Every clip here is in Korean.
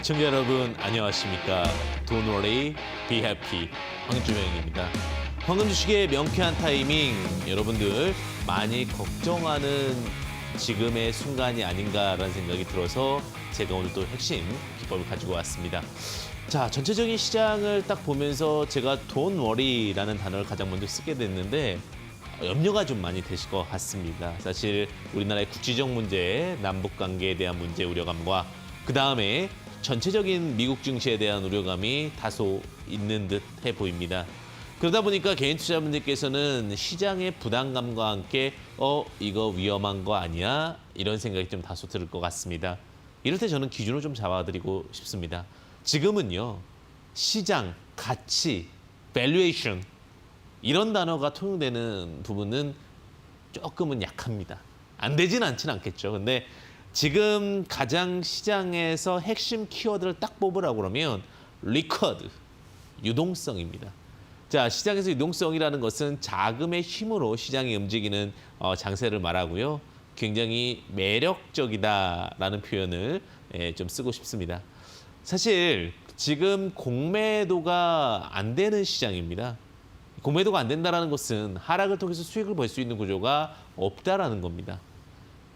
시청자 여러분 안녕하십니까. Don't worry, be happy. 황주영입니다. 황금 주식의 명쾌한 타이밍, 여러분들 많이 걱정하는 지금의 순간이 아닌가라는 생각이 들어서 제가 오늘 또 핵심 기법을 가지고 왔습니다. 자, 전체적인 시장을 딱 보면서 제가 Don't worry라는 단어를 가장 먼저 쓰게 됐는데 염려가 좀 많이 되실 것 같습니다. 사실 우리나라의 국지적 문제, 남북 관계에 대한 문제 우려감과 그 다음에 전체적인 미국 증시에 대한 우려감이 다소 있는 듯해 보입니다. 그러다 보니까 개인 투자분들께서는 시장의 부담감과 함께 이거 위험한 거 아니야? 이런 생각이 좀 다소 들을 것 같습니다. 이럴 때 저는 기준을 좀 잡아드리고 싶습니다. 지금은요, 시장, 가치, valuation 이런 단어가 통용되는 부분은 조금은 약합니다. 안 되진 않진 않겠죠. 근데 지금 가장 시장에서 핵심 키워드를 딱 뽑으라고 그러면 리쿼드, 유동성입니다. 자, 시장에서 유동성이라는 것은 자금의 힘으로 시장이 움직이는 장세를 말하고요. 굉장히 매력적이다라는 표현을 좀 쓰고 싶습니다. 사실 지금 공매도가 안 되는 시장입니다. 공매도가 안 된다는 것은 하락을 통해서 수익을 벌 수 있는 구조가 없다라는 겁니다.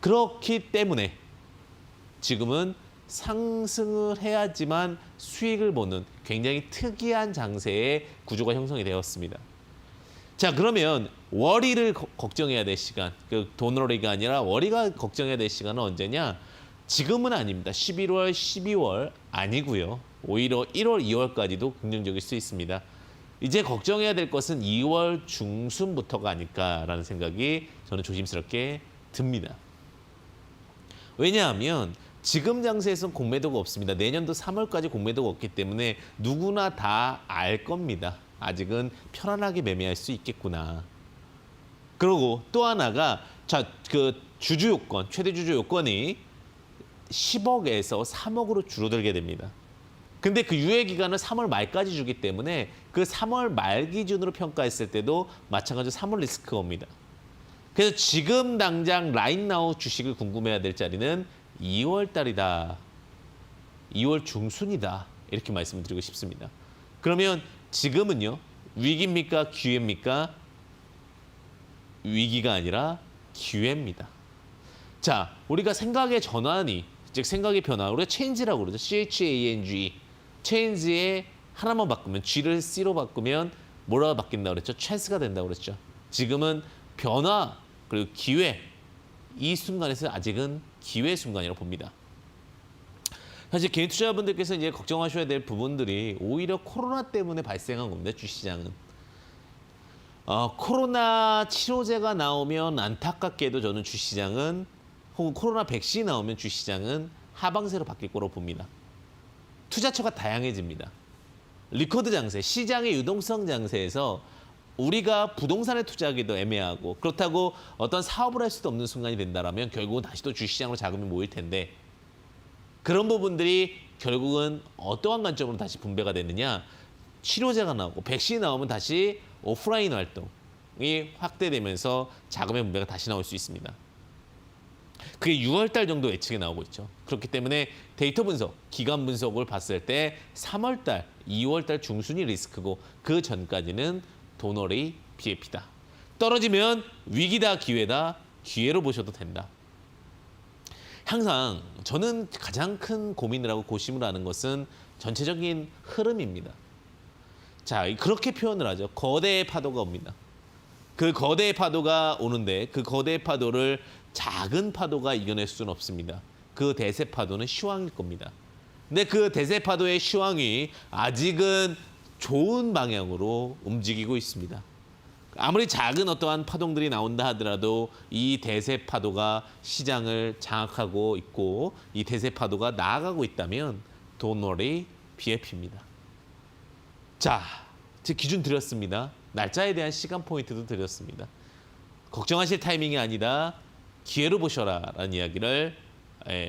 그렇기 때문에 지금은 상승을 해야지만 수익을 보는 굉장히 특이한 장세의 구조가 형성이 되었습니다. 자, 그러면 월이를 걱정해야 될 시간, 그 돈월이가 아니라 월이가 걱정해야 될 시간은 언제냐? 지금은 아닙니다. 11월, 12월 아니고요. 오히려 1월, 2월까지도 긍정적일 수 있습니다. 이제 걱정해야 될 것은 2월 중순부터가 아닐까라는 생각이 저는 조심스럽게 듭니다. 왜냐하면 지금 장세에서는 공매도가 없습니다. 내년도 3월까지 공매도가 없기 때문에 누구나 다 알 겁니다. 아직은 편안하게 매매할 수 있겠구나. 그리고 또 하나가 그 주주 요건, 최대 주주 요건이 10억에서 3억으로 줄어들게 됩니다. 근데 그 유예 기간은 3월 말까지 주기 때문에 그 3월 말 기준으로 평가했을 때도 마찬가지로 3월 리스크가 옵니다. 그래서 지금 당장 라인나우 주식을 궁금해야 될 자리는 2월 달이다. 2월 중순이다. 이렇게 말씀을 드리고 싶습니다. 그러면 지금은요. 위기입니까? 기회입니까? 위기가 아니라 기회입니다. 자, 우리가 생각의 전환이, 즉 생각의 변화, 우리가 change라고 그러죠. CHANG. change에 하나만 바꾸면, G를 C로 바꾸면 뭐라고 바뀐다고 그랬죠? chance가 된다고 그랬죠. 지금은 변화, 그리고 기회, 이 순간에서 아직은 기회 순간이라고 봅니다. 사실 개인 투자자분들께서 이제 걱정하셔야 될 부분들이 오히려 코로나 때문에 발생한 겁니다. 주시장은. 코로나 치료제가 나오면 안타깝게도 저는 주시장은, 혹은 코로나 백신이 나오면 주시장은 하방세로 바뀔 거로 봅니다. 투자처가 다양해집니다. 리커드 장세, 시장의 유동성 장세에서 우리가 부동산에 투자하기도 애매하고, 그렇다고 어떤 사업을 할 수도 없는 순간이 된다면 결국은 다시 또 주시장으로 자금이 모일 텐데, 그런 부분들이 결국은 어떠한 관점으로 다시 분배가 되느냐? 치료제가 나오고 백신이 나오면 다시 오프라인 활동이 확대되면서 자금의 분배가 다시 나올 수 있습니다. 그게 6월 달 정도 예측이 나오고 있죠. 그렇기 때문에 데이터 분석, 기간 분석을 봤을 때 3월 달, 2월 달 중순이 리스크고, 그 전까지는 돈월이 BFP다. 떨어지면 위기다, 기회다, 기회로 보셔도 된다. 항상 저는 가장 큰 고민을 하고 고심을 하는 것은 전체적인 흐름입니다. 자, 그렇게 표현을 하죠. 거대의 파도가 옵니다. 그 거대의 파도가 오는데 그 거대의 파도를 작은 파도가 이겨낼 수는 없습니다. 그 대세 파도는 시황일 겁니다. 근데 그 대세 파도의 시황이 아직은 좋은 방향으로 움직이고 있습니다. 아무리 작은 어떠한 파동들이 나온다 하더라도 이 대세 파도가 시장을 장악하고 있고 이 대세 파도가 나아가고 있다면 Don't worry, BFP입니다. 자, 제 기준 드렸습니다. 날짜에 대한 시간 포인트도 드렸습니다. 걱정하실 타이밍이 아니다. 기회로 보셔라 라는 이야기를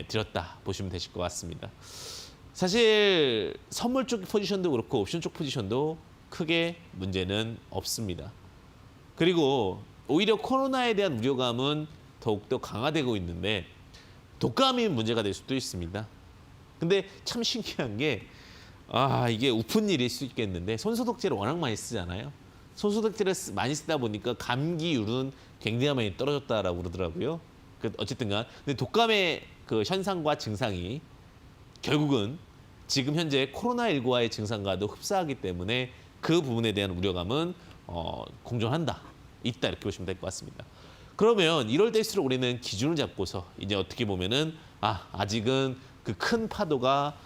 드렸다 보시면 되실 것 같습니다. 사실 선물 쪽 포지션도 그렇고 옵션 쪽 포지션도 크게 문제는 없습니다. 그리고 오히려 코로나에 대한 우려감은 더욱더 강화되고 있는데 독감이 문제가 될 수도 있습니다. 근데 참 신기한 게 이게 우픈 일일 수 있겠는데 손소독제를 워낙 많이 쓰잖아요. 손소독제를 많이 쓰다 보니까 감기율은 굉장히 많이 떨어졌다라고 그러더라고요. 어쨌든간 근데 독감의 그 현상과 증상이 결국은 지금 현재 코로나19와의 증상과도 흡사하기 때문에 그 부분에 대한 우려감은 공존한다, 있다 이렇게 보시면 될 것 같습니다. 그러면 이럴 때일수록 우리는 기준을 잡고서 이제 어떻게 보면은 아직은 그 큰 파도가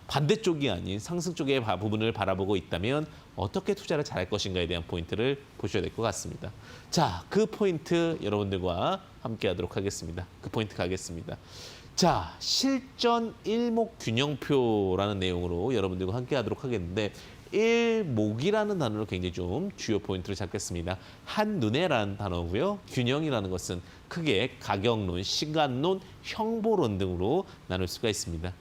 반대쪽이 아닌 상승 쪽의 부분을 바라보고 있다면 어떻게 투자를 잘할 것인가에 대한 포인트를 보셔야 될 것 같습니다. 자, 그 포인트 여러분들과 함께 하도록 하겠습니다. 그 포인트 가겠습니다. 자, 실전 일목균형표라는 내용으로 여러분들과 함께 하도록 하겠는데 일목이라는 단어로 굉장히 좀 주요 포인트를 잡겠습니다. 한눈에라는 단어고요. 균형이라는 것은 크게 가격론, 시간론, 형보론 등으로 나눌 수가 있습니다.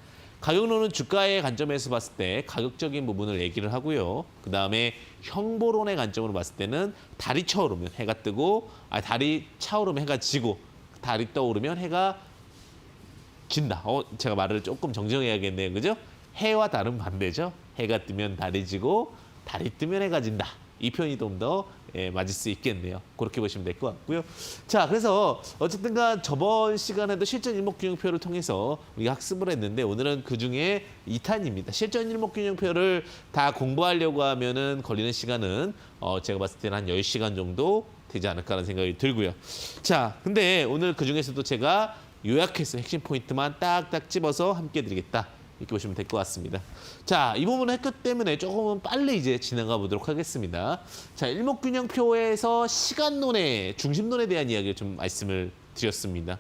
가격론은 주가의 관점에서 봤을 때 가격적인 부분을 얘기를 하고요. 그다음에 형보론의 관점으로 봤을 때는 달이 차오르면 해가 뜨고 달이 차오르면 해가 지고 달이 떠오르면 해가 진다. 제가 말을 조금 정정해야겠네요. 그죠? 해와 달은 반대죠. 해가 뜨면 달이 지고 달이 뜨면 해가 진다. 이 표현이 좀 더 맞을 수 있겠네요. 그렇게 보시면 될 것 같고요. 자, 그래서 어쨌든간 저번 시간에도 실전 일목균형표를 통해서 우리가 학습을 했는데 오늘은 그중에 2탄입니다. 실전 일목균형표를 다 공부하려고 하면은 걸리는 시간은 제가 봤을 때는 한 10시간 정도 되지 않을까라는 생각이 들고요. 자, 근데 오늘 그중에서도 제가 요약해서 핵심 포인트만 딱딱 집어서 함께 드리겠다. 이렇게 보시면 될 것 같습니다. 자, 이 부분을 했기 때문에 조금은 빨리 이제 지나가 보도록 하겠습니다. 자, 일목균형표에서 시간론의 중심론에 대한 이야기를 좀 말씀을 드렸습니다.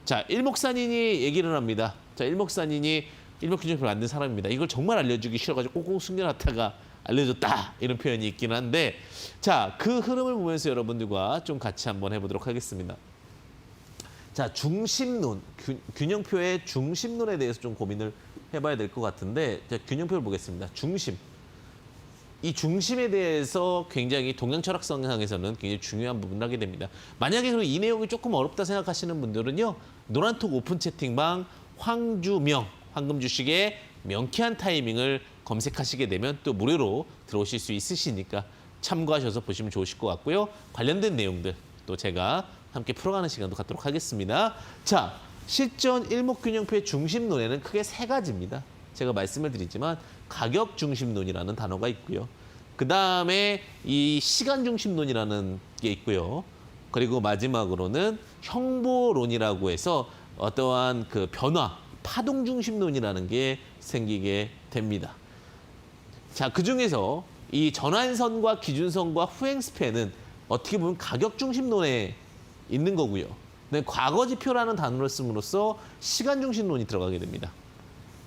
자, 일목산인이 얘기를 합니다. 자, 일목산인이 일목균형표를 만든 사람입니다. 이걸 정말 알려주기 싫어가지고 꽁꽁 숨겨놨다가 알려줬다 이런 표현이 있긴 한데 자, 그 흐름을 보면서 여러분들과 좀 같이 한번 해보도록 하겠습니다. 자, 중심론, 균형표의 중심론에 대해서 좀 고민을 해봐야 될 것 같은데 자, 균형표를 보겠습니다. 중심. 이 중심에 대해서 굉장히 동양 철학성향에서는 굉장히 중요한 부분을 하게 됩니다. 만약에 그럼 이 내용이 조금 어렵다 생각하시는 분들은요. 노란톡 오픈 채팅방 황주명, 황금주식의 명쾌한 타이밍을 검색하시게 되면 또 무료로 들어오실 수 있으시니까 참고하셔서 보시면 좋으실 것 같고요. 관련된 내용들 또 제가 함께 풀어가는 시간도 갖도록 하겠습니다. 자, 실전 일목균형표의 중심론에는 크게 세 가지입니다. 제가 말씀을 드리지만 가격 중심론이라는 단어가 있고요. 그 다음에 이 시간 중심론이라는 게 있고요. 그리고 마지막으로는 형보론이라고 해서 어떠한 그 변화, 파동 중심론이라는 게 생기게 됩니다. 자, 그중에서 이 전환선과 기준선과 후행 스팬은 어떻게 보면 가격 중심론에 있는 거고요. 네, 과거지표라는 단어를 씀으로써 시간 중심론이 들어가게 됩니다.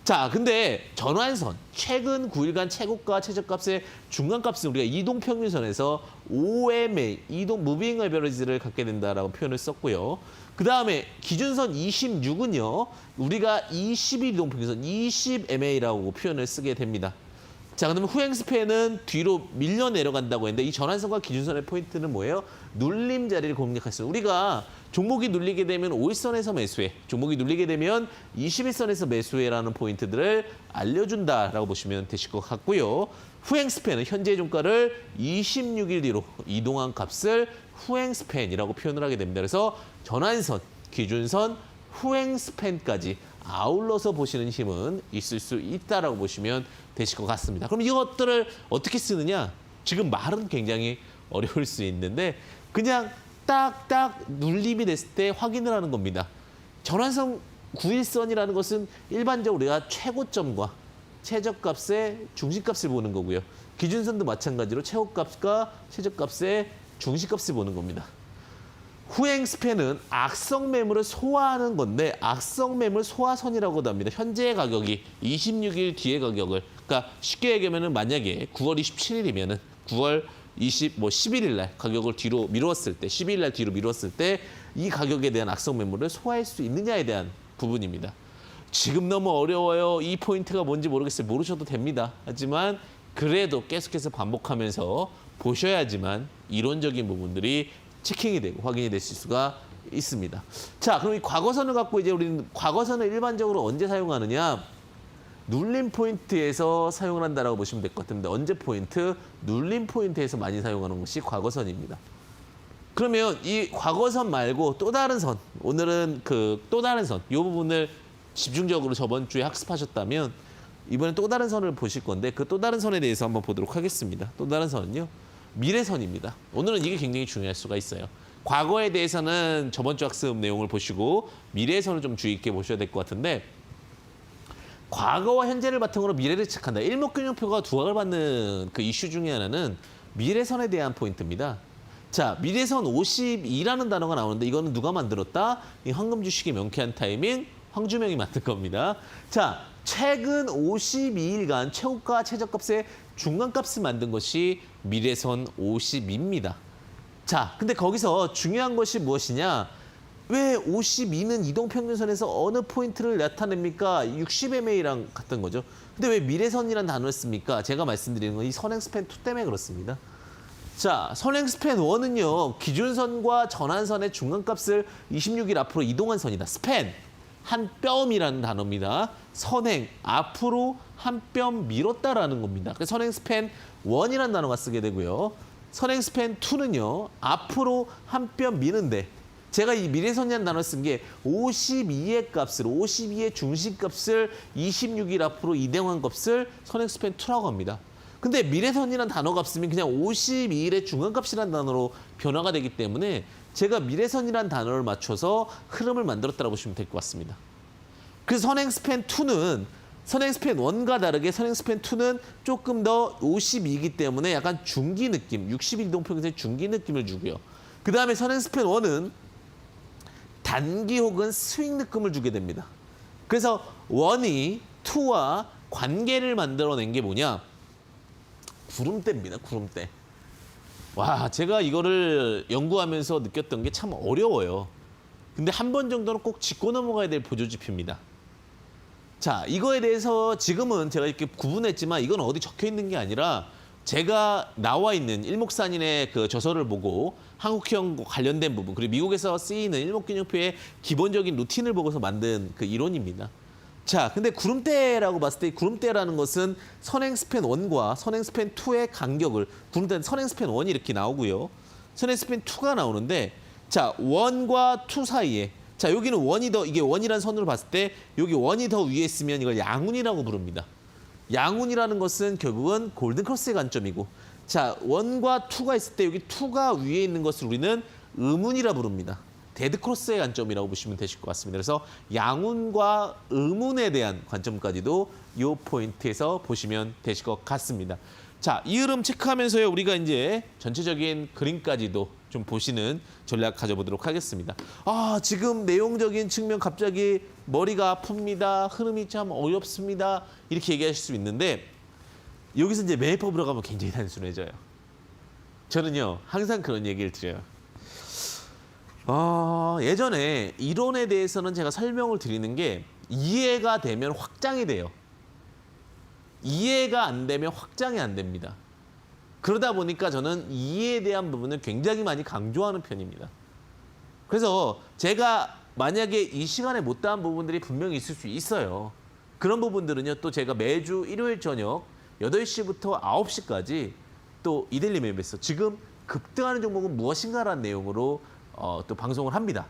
자, 근데 전환선, 최근 9일간 최고가 최저값의 중간값은 우리가 이동평균선에서 OMA, 이동 무빙 에버리지를 갖게 된다라고 표현을 썼고요. 그 다음에 기준선 26은요, 우리가 21 이동평균선, 20MA라고 표현을 쓰게 됩니다. 자, 그러면 후행 스팬은 뒤로 밀려 내려간다고 했는데 이 전환선과 기준선의 포인트는 뭐예요? 눌림 자리를 공략했어요. 우리가 종목이 눌리게 되면 5일선에서 매수해, 종목이 눌리게 되면 21선에서 매수해라는 포인트들을 알려준다라고 보시면 되실 것 같고요. 후행 스팬은 현재 종가를 26일 뒤로 이동한 값을 후행 스팬이라고 표현을 하게 됩니다. 그래서 전환선, 기준선, 후행 스팬까지 아울러서 보시는 힘은 있을 수 있다라고 보시면 되실 것 같습니다. 그럼 이것들을 어떻게 쓰느냐? 지금 말은 굉장히 어려울 수 있는데 그냥 딱딱 눌림이 됐을 때 확인을 하는 겁니다. 전환선 9일선이라는 것은 일반적으로 우리가 최고점과 최저값의 중심값을 보는 거고요. 기준선도 마찬가지로 최고값과 최저값의 중심값을 보는 겁니다. 후행 스팬은 악성 매물을 소화하는 건데 악성 매물 소화선이라고도 합니다. 현재의 가격이 26일 뒤의 가격을 그러니까 쉽게 얘기하면 만약에 9월 27일이면은 9월 11일 날 가격을 뒤로 미뤘을 때 12일 날 뒤로 미뤘을 때 이 가격에 대한 악성 매물을 소화할 수 있느냐에 대한 부분입니다. 지금 너무 어려워요. 이 포인트가 뭔지 모르겠어요. 모르셔도 됩니다. 하지만 그래도 계속해서 반복하면서 보셔야지만 이론적인 부분들이 체킹이 되고 확인이 되실 수가 있습니다. 자, 그럼 이 과거선을 갖고 이제 우리는 과거선을 일반적으로 언제 사용하느냐? 눌림 포인트에서 사용을 한다라고 보시면 될 것 같은데 언제 포인트? 눌림 포인트에서 많이 사용하는 것이 과거선입니다. 그러면 이 과거선 말고 또 다른 선, 오늘은 그 또 다른 선, 이 부분을 집중적으로 저번 주에 학습하셨다면 이번엔 또 다른 선을 보실 건데 그 또 다른 선에 대해서 한번 보도록 하겠습니다. 또 다른 선은요, 미래선입니다. 오늘은 이게 굉장히 중요할 수가 있어요. 과거에 대해서는 저번 주 학습 내용을 보시고 미래선을 좀 주의 있게 보셔야 될 것 같은데 과거와 현재를 바탕으로 미래를 예측한다. 일목균형표가 두각을 받는 그 이슈 중에 하나는 미래선에 대한 포인트입니다. 자, 미래선 52라는 단어가 나오는데 이거는 누가 만들었다? 이 황금주식의 명쾌한 타이밍, 황주명이 만든 겁니다. 자, 최근 52일간 최고가 최저값의 중간값을 만든 것이 미래선 52입니다. 자, 근데 거기서 중요한 것이 무엇이냐? 왜 52는 이동평균선에서 어느 포인트를 나타냅니까? 60MA랑 같은 거죠. 근데 왜 미래선이라는 단어를 씁니까? 제가 말씀드리는 건 이 선행스팬 2 때문에 그렇습니다. 자, 선행스팬 1은요. 기준선과 전환선의 중간값을 26일 앞으로 이동한 선이다. 스팬, 한 뼘이라는 단어입니다. 선행, 앞으로 한 뼘 밀었다라는 겁니다. 그래서 선행스팬 1이라는 단어가 쓰게 되고요. 선행스팬 2는요. 앞으로 한 뼘 미는데 제가 이 미래선이라는 단어를 쓴 게 52의 값을, 52의 중심값을 26일 앞으로 이동한 값을 선행스팬 2라고 합니다. 근데 미래선이라는 단어가 쓰면 그냥 52일의 중간값이라는 단어로 변화가 되기 때문에 제가 미래선이라는 단어를 맞춰서 흐름을 만들었다고 보시면 될 것 같습니다. 그래서 선행스팬 2는 선행스팬 1과 다르게 선행스팬 2는 조금 더 52이기 때문에 약간 중기 느낌, 60일 이동평균선의 중기 느낌을 주고요. 그 다음에 선행스팬 1은 단기 혹은 스윙 느낌을 주게 됩니다. 그래서 1이 2와 관계를 만들어낸 게 뭐냐? 구름대입니다. 구름대. 와, 제가 이거를 연구하면서 느꼈던 게 참 어려워요. 근데 한 번 정도는 꼭 짚고 넘어가야 될 보조지표입니다. 자, 이거에 대해서 지금은 제가 이렇게 구분했지만 이건 어디 적혀 있는 게 아니라 제가 나와 있는 일목산인의 그 저서를 보고 한국형 관련된 부분 그리고 미국에서 쓰이는 일목균형표의 기본적인 루틴을 보고서 만든 그 이론입니다. 자, 근데 구름대라고 봤을 때 구름대라는 것은 선행스팬 1과 선행스팬 2의 간격을 구름대는 선행스팬 1이 이렇게 나오고요. 선행스팬 2가 나오는데 자, 1과 2 사이에 자, 여기는 1이 더 이게 1이라는 선으로 봤을 때 여기 1이 더 위에 있으면 이걸 양운이라고 부릅니다. 양운이라는 것은 결국은 골든크로스의 관점이고 자, 1과 2가 있을 때 여기 2가 위에 있는 것을 우리는 음운이라 부릅니다. 데드크로스의 관점이라고 보시면 되실 것 같습니다. 그래서 양운과 음운에 대한 관점까지도 이 포인트에서 보시면 되실 것 같습니다. 자, 이 흐름 체크하면서요. 우리가 이제 전체적인 그림까지도 좀 보시는 전략 가져보도록 하겠습니다. 아, 지금 내용적인 측면 갑자기 머리가 아픕니다. 흐름이 참 어렵습니다. 이렇게 얘기하실 수 있는데 여기서 이제 매매법으로 가면 굉장히 단순해져요. 저는요. 항상 그런 얘기를 드려요. 예전에 이론에 대해서는 제가 설명을 드리는 게 이해가 되면 확장이 돼요. 이해가 안 되면 확장이 안 됩니다. 그러다 보니까 저는 이해에 대한 부분을 굉장히 많이 강조하는 편입니다. 그래서 제가 만약에 이 시간에 못다한 부분들이 분명히 있을 수 있어요. 그런 부분들은요. 또 제가 매주 일요일 저녁 8시부터 9시까지 또 이데일리 매매에서 지금 급등하는 종목은 무엇인가라는 내용으로 또 방송을 합니다.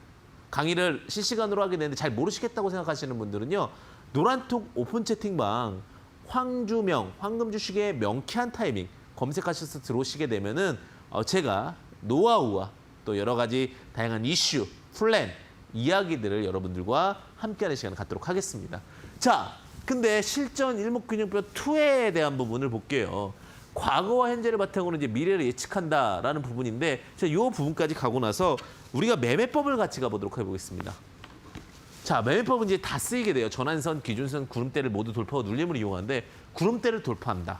강의를 실시간으로 하게 되는데 잘 모르시겠다고 생각하시는 분들은요. 노란톡 오픈 채팅방 황주명, 황금주식의 명쾌한 타이밍 검색하셔서 들어오시게 되면은 제가 노하우와 또 여러 가지 다양한 이슈, 플랜, 이야기들을 여러분들과 함께하는 시간을 갖도록 하겠습니다. 자, 근데 실전 일목균형표 2에 대한 부분을 볼게요. 과거와 현재를 바탕으로 이제 미래를 예측한다라는 부분인데 자, 이 부분까지 가고 나서 우리가 매매법을 같이 가보도록 해보겠습니다. 자, 매매법은 이제 다 쓰이게 돼요. 전환선, 기준선, 구름대를 모두 돌파하고 눌림을 이용하는데 구름대를 돌파한다.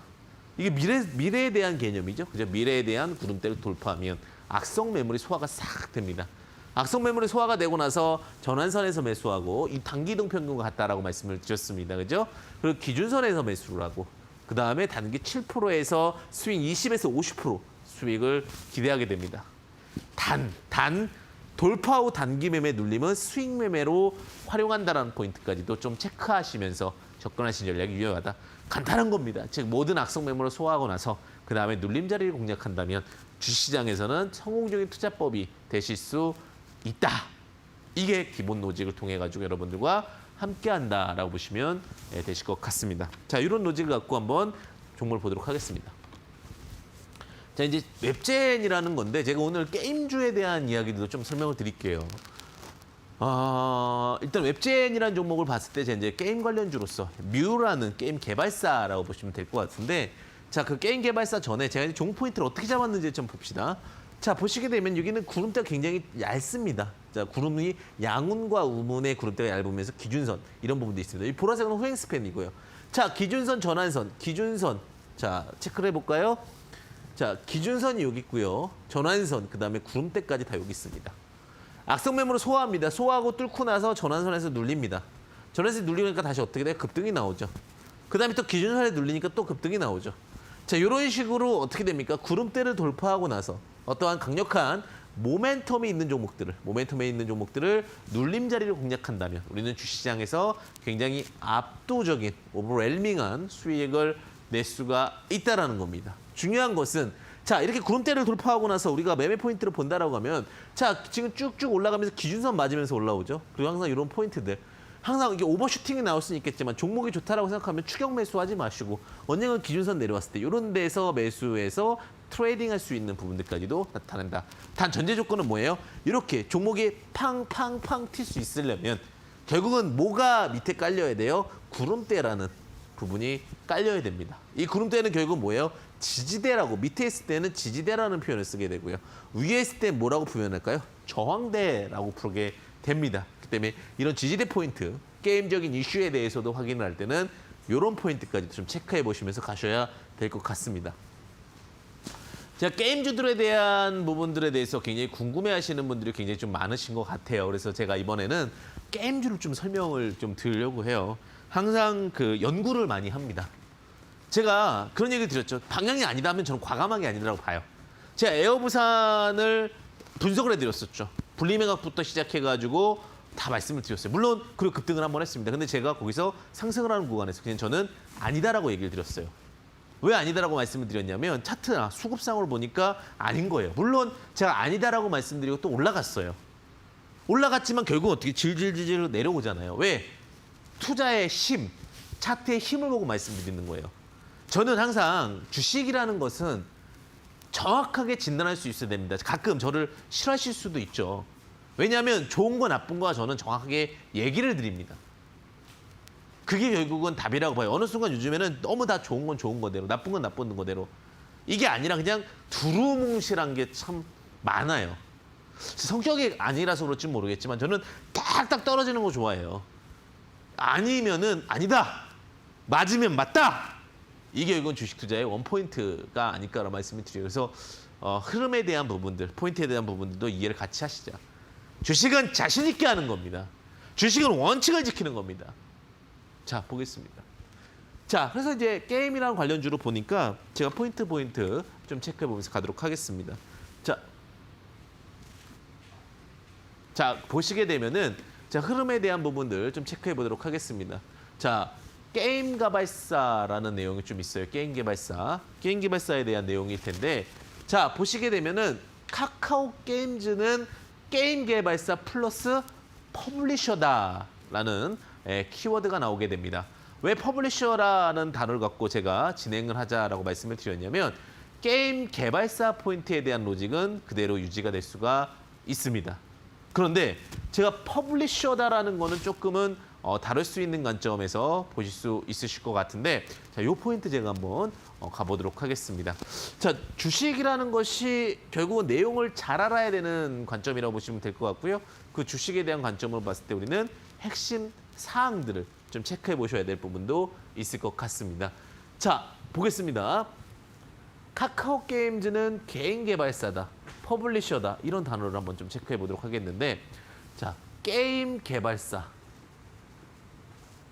이게 미래에 대한 개념이죠. 그죠? 미래에 대한 구름대를 돌파하면 악성 매물이 소화가 싹 됩니다. 악성 매물이 소화가 되고 나서 전환선에서 매수하고 이 단기이동 평균과 같다라고 말씀을 드렸습니다. 그죠? 그리고 기준선에서 매수를 하고 그 다음에 단기 7%에서 스윙 20에서 50% 수익을 기대하게 됩니다. 돌파 후 단기 매매 눌림은 스윙 매매로 활용한다는 포인트까지도 좀 체크하시면서 접근하신 전략이 유효하다. 간단한 겁니다. 즉 모든 악성 매물을 소화하고 나서 그 다음에 눌림 자리를 공략한다면 주시장에서는 성공적인 투자법이 되실 수 있다. 이게 기본 로직을 통해 가지고 여러분들과 함께한다라고 보시면 되실 것 같습니다. 자, 이런 로직을 갖고 한번 종목을 보도록 하겠습니다. 자, 이제 웹젠이라는 건데 제가 오늘 게임주에 대한 이야기도 좀 설명을 드릴게요. 일단 웹젠이라는 종목을 봤을 때 제가 이제 게임 관련주로서 뮤라는 게임 개발사라고 보시면 될 것 같은데, 자, 그 게임 개발사 전에 제가 이제 종목 포인트를 어떻게 잡았는지 좀 봅시다. 자, 보시게 되면 여기는 구름대가 굉장히 얇습니다. 자, 구름이 양운과 우문의 구름대가 얇으면서 기준선 이런 부분도 있습니다. 이 보라색은 호행 스팬이고요. 자, 기준선, 전환선, 기준선. 자, 체크를 해볼까요? 자, 기준선이 여기 있고요. 전환선, 그다음에 구름대까지 다 여기 있습니다. 악성 매물을 소화합니다. 소화하고 뚫고 나서 전환선에서 눌립니다. 전환선에서 눌리니까 다시 어떻게 돼요? 급등이 나오죠. 그다음에 또 기준선에 눌리니까 또 급등이 나오죠. 자, 이런 식으로 어떻게 됩니까? 구름대를 돌파하고 나서 어떠한 강력한 모멘텀이 있는 종목들을 눌림 자리를 공략한다면 우리는 주시장에서 굉장히 압도적인 오버웰밍한 수익을 낼 수가 있다라는 겁니다. 중요한 것은 자, 이렇게 구름대를 돌파하고 나서 우리가 매매 포인트를 본다라고 하면 자, 지금 쭉쭉 올라가면서 기준선 맞으면서 올라오죠. 그리고 항상 이런 포인트들 항상 이게 오버슈팅이 나올 수는 있겠지만 종목이 좋다라고 생각하면 추격 매수하지 마시고 언젠가 기준선 내려왔을 때 이런 데서 매수해서 트레이딩할 수 있는 부분들까지도 나타난다. 단 전제 조건은 뭐예요? 이렇게 종목이 팡팡팡 튈 수 있으려면 결국은 뭐가 밑에 깔려야 돼요? 구름대라는 부분이 깔려야 됩니다. 이 구름대는 결국 뭐예요? 지지대라고, 밑에 있을 때는 지지대라는 표현을 쓰게 되고요. 위에 있을 때 뭐라고 표현할까요? 저항대라고 부르게 됩니다. 그렇기 때문에 이런 지지대 포인트, 게임적인 이슈에 대해서도 확인을 할 때는 이런 포인트까지 좀 체크해 보시면서 가셔야 될 것 같습니다. 제가 게임주들에 대한 부분들에 대해서 굉장히 궁금해하시는 분들이 굉장히 좀 많으신 것 같아요. 그래서 제가 이번에는 게임주를 좀 설명을 좀 드리려고 해요. 항상 그 연구를 많이 합니다. 제가 그런 얘기 드렸죠. 방향이 아니다 하면 저는 과감하게 아니라고 봐요. 제가 에어부산을 분석을 해드렸었죠. 분리매각부터 시작해가지고 다 말씀을 드렸어요. 물론 그리고 급등을 한번 했습니다. 근데 제가 거기서 상승을 하는 구간에서 그냥 저는 아니다라고 얘기를 드렸어요. 왜 아니다라고 말씀을 드렸냐면 차트나 수급상으로 보니까 아닌 거예요. 물론 제가 아니다라고 말씀드리고 또 올라갔어요. 올라갔지만 결국은 어떻게 질질질질 내려오잖아요. 왜? 투자의 힘, 차트의 힘을 보고 말씀드리는 거예요. 저는 항상 주식이라는 것은 정확하게 진단할 수 있어야 됩니다. 가끔 저를 싫어하실 수도 있죠. 왜냐하면 좋은 거 나쁜 거와 저는 정확하게 얘기를 드립니다. 그게 결국은 답이라고 봐요. 어느 순간 요즘에는 너무 다 좋은 건 좋은 거대로, 나쁜 건 나쁜 거대로. 이게 아니라 그냥 두루뭉실한 게 참 많아요. 성격이 아니라서 그럴지 모르겠지만 저는 딱딱 떨어지는 거 좋아해요. 아니면은 아니다. 맞으면 맞다. 이게 이건 주식 투자의 원포인트가 아닐까라는 말씀을 드려요. 그래서 흐름에 대한 부분들, 포인트에 대한 부분들도 이해를 같이 하시죠. 주식은 자신 있게 하는 겁니다. 주식은 원칙을 지키는 겁니다. 자, 보겠습니다. 자, 그래서 이제 게임이랑 관련주로 보니까 제가 포인트 좀 체크해 보면서 가도록 하겠습니다. 자, 보시게 되면은 자, 흐름에 대한 부분들 좀 체크해 보도록 하겠습니다. 자, 게임 개발사라는 내용이 좀 있어요. 게임 개발사에 대한 내용일 텐데, 자, 보시게 되면은 카카오 게임즈는 게임 개발사 플러스 퍼블리셔다라는 키워드가 나오게 됩니다. 왜 퍼블리셔라는 단어를 갖고 제가 진행을 하자라고 말씀을 드렸냐면 게임 개발사 포인트에 대한 로직은 그대로 유지가 될 수가 있습니다. 그런데 제가 퍼블리셔다라는 거는 조금은 다룰 수 있는 관점에서 보실 수 있으실 것 같은데, 자, 이 포인트 제가 한번 가보도록 하겠습니다. 자, 주식이라는 것이 결국은 내용을 잘 알아야 되는 관점이라고 보시면 될 것 같고요. 그 주식에 대한 관점으로 봤을 때 우리는 핵심 사항들을 좀 체크해 보셔야 될 부분도 있을 것 같습니다. 자, 보겠습니다. 카카오 게임즈는 개인 개발사다, 퍼블리셔다, 이런 단어를 한번 좀 체크해 보도록 하겠는데, 자, 게임 개발사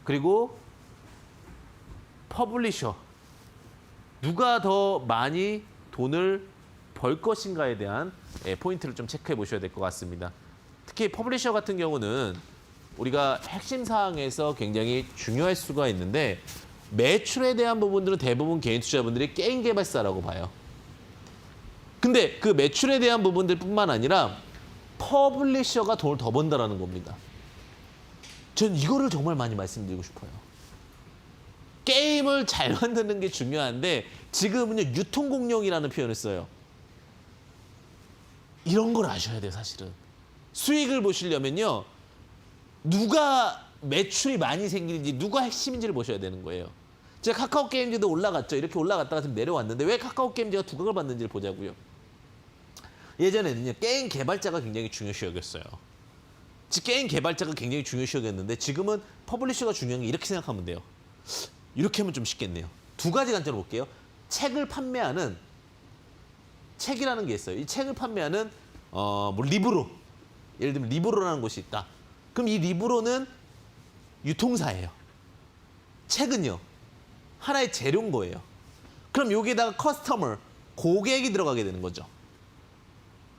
그리고 퍼블리셔, 누가 더 많이 돈을 벌 것인가에 대한 포인트를 좀 체크해 보셔야 될 것 같습니다. 특히 퍼블리셔 같은 경우는 우리가 핵심 사항에서 굉장히 중요할 수가 있는데 매출에 대한 부분들은 대부분 개인 투자분들이 게임 개발사라고 봐요. 근데 그 매출에 대한 부분들뿐만 아니라 퍼블리셔가 돈을 더 번다라는 겁니다. 전 이거를 정말 많이 말씀드리고 싶어요. 게임을 잘 만드는 게 중요한데 지금은요 유통공룡이라는 표현을 써요. 이런 걸 아셔야 돼요, 사실은. 수익을 보시려면요. 누가 매출이 많이 생기는지 누가 핵심인지를 보셔야 되는 거예요. 제가 카카오 게임즈도 올라갔죠. 이렇게 올라갔다가 지금 내려왔는데 왜 카카오 게임즈가 두각을 받는지를 보자고요. 예전에는요. 게임 개발자가 굉장히 중요시 여겼어요. 게임 개발자가 굉장히 중요시 여겼는데 지금은 퍼블리셔가 중요한 게 이렇게 생각하면 돼요. 이렇게 하면 좀 쉽겠네요. 두 가지 관점으로 볼게요. 책을 판매하는 책이라는 게 있어요. 이 책을 판매하는 뭐 리브로, 예를 들면 리브로라는 곳이 있다. 그럼 이 리브로는 유통사예요. 책은요. 하나의 재료인 거예요. 그럼 여기에다가 커스터머, 고객이 들어가게 되는 거죠.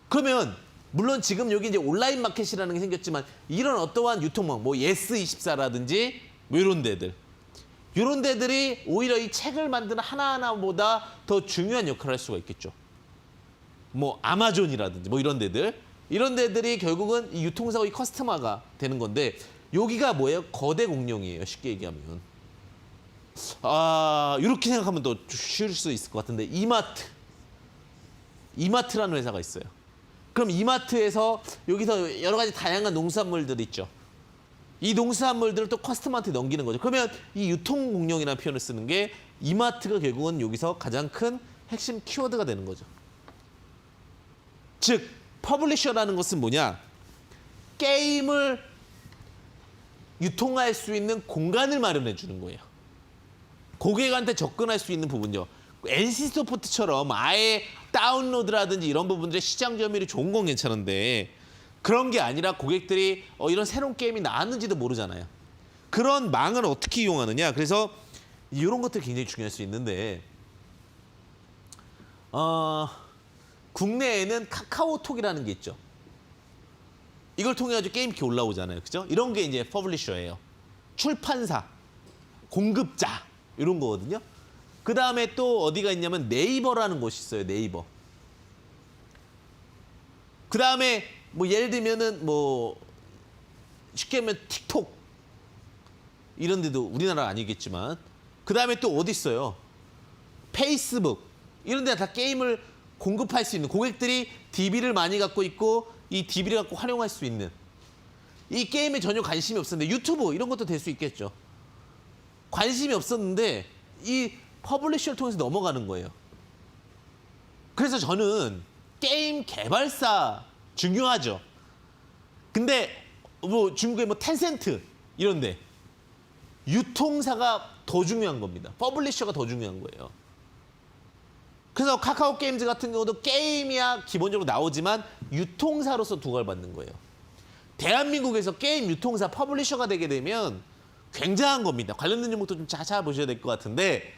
그러면 물론 지금 여기 이제 온라인 마켓이라는 게 생겼지만 이런 어떠한 유통망, 뭐 예스24라든지 뭐 이런 데들. 이런 데들이 오히려 이 책을 만드는 하나하나보다 더 중요한 역할을 할 수가 있겠죠. 뭐 아마존이라든지 뭐 이런 데들. 이런 데들이 결국은 이 유통사의 커스터머가 되는 건데 여기가 뭐예요? 거대 공룡이에요. 쉽게 얘기하면. 이렇게 생각하면 더 쉬울 수 있을 것 같은데 이마트라는 회사가 있어요. 그럼 이마트에서 여기서 여러 가지 다양한 농산물들이 있죠. 이 농산물들을 또 커스터머한테 넘기는 거죠. 그러면 이 유통공룡이라는 표현을 쓰는 게 이마트가 결국은 여기서 가장 큰 핵심 키워드가 되는 거죠. 즉 퍼블리셔라는 것은 뭐냐? 게임을 유통할 수 있는 공간을 마련해 주는 거예요. 고객한테 접근할 수 있는 부분요. NC소프트처럼 아예 다운로드라든지 이런 부분들의 시장 점유율이 좋은 건 괜찮은데 그런 게 아니라 고객들이 이런 새로운 게임이 나왔는지도 모르잖아요. 그런 망을 어떻게 이용하느냐. 그래서 이런 것들이 굉장히 중요할 수 있는데 국내에는 카카오톡이라는 게 있죠. 이걸 통해 가지고 게임 이렇게 올라오잖아요. 그죠? 이런 게 이제 퍼블리셔예요. 출판사, 공급자 이런 거거든요. 그 다음에 또 어디가 있냐면 네이버라는 곳이 있어요. 네이버. 그 다음에 뭐 예를 들면은 뭐 쉽게 하면 틱톡 이런 데도 우리나라 아니겠지만 그 다음에 또 어디 있어요? 페이스북 이런 데가 다 게임을 공급할 수 있는 고객들이 DB를 많이 갖고 있고 이 DB를 갖고 활용할 수 있는 이 게임에 전혀 관심이 없었는데 유튜브 이런 것도 될 수 있겠죠. 관심이 없었는데 이 퍼블리셔를 통해서 넘어가는 거예요. 그래서 저는 게임 개발사 중요하죠. 근데 뭐 중국의 뭐 텐센트 이런데 유통사가 더 중요한 겁니다. 퍼블리셔가 더 중요한 거예요. 그래서 카카오 게임즈 같은 경우도 게임이야 기본적으로 나오지만 유통사로서 두각을 받는 거예요. 대한민국에서 게임 유통사 퍼블리셔가 되게 되면 굉장한 겁니다. 관련된 종목도 좀 찾아보셔야 될 것 같은데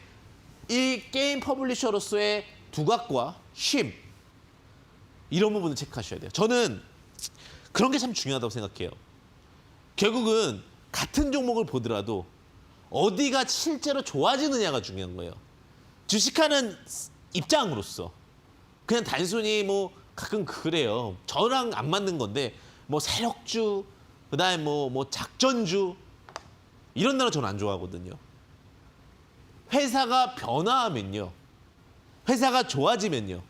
이 게임 퍼블리셔로서의 두각과 힘 이런 부분을 체크하셔야 돼요. 저는 그런 게 참 중요하다고 생각해요. 결국은 같은 종목을 보더라도 어디가 실제로 좋아지느냐가 중요한 거예요. 주식하는 입장으로서 그냥 단순히 뭐 가끔 그래요. 저랑 안 맞는 건데 뭐 세력주 그다음에 뭐 작전주 이런 나라 저는 안 좋아하거든요. 회사가 변화하면요. 회사가 좋아지면요.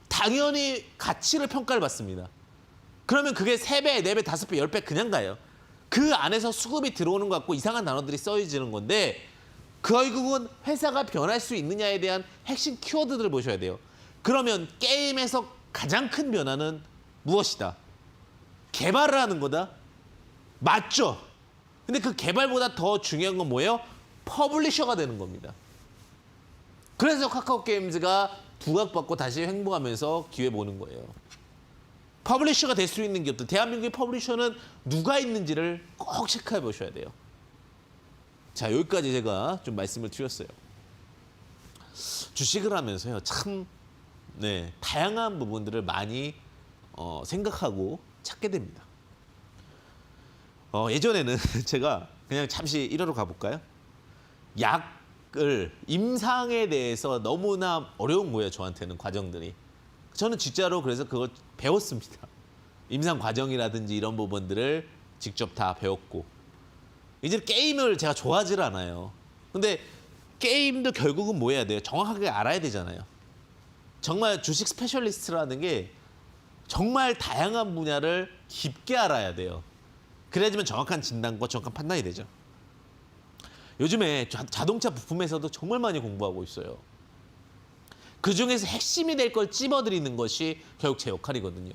당연히 가치를 평가를 받습니다. 그러면 그게 3배, 4배, 5배, 10배 그냥 가요. 그 안에서 수급이 들어오는 것 같고 이상한 단어들이 써지는 건데 결국은 회사가 변할 수 있느냐에 대한 핵심 키워드들을 보셔야 돼요. 그러면 게임에서 가장 큰 변화는 무엇이다? 개발을 하는 거다? 맞죠? 근데 그 개발보다 더 중요한 건 뭐예요? 퍼블리셔가 되는 겁니다. 그래서 카카오 게임즈가 부각받고 다시 횡보하면서 기회 보는 거예요. 퍼블리셔가 될 수 있는 기업들, 대한민국의 퍼블리셔는 누가 있는지를 꼭 체크해 보셔야 돼요. 자, 여기까지 제가 좀 말씀을 드렸어요. 주식을 하면서요, 참 다양한 부분들을 많이 생각하고 찾게 됩니다. 예전에는 제가 그냥 잠시 일하러 가볼까요? 약을 임상에 대해서 너무나 어려운 거예요. 저한테는 과정들이. 저는 진짜로 그래서 그걸 배웠습니다. 임상 과정이라든지 이런 부분들을 직접 다 배웠고 이제 게임을 제가 좋아하질 않아요. 근데 게임도 결국은 뭐 해야 돼요? 정확하게 알아야 되잖아요. 정말 주식 스페셜리스트라는 게 정말 다양한 분야를 깊게 알아야 돼요. 그래야지만 정확한 진단과 정확한 판단이 되죠. 요즘에 자동차 부품에서도 정말 많이 공부하고 있어요. 그중에서 핵심이 될 걸 찝어드리는 것이 결국 제 역할이거든요.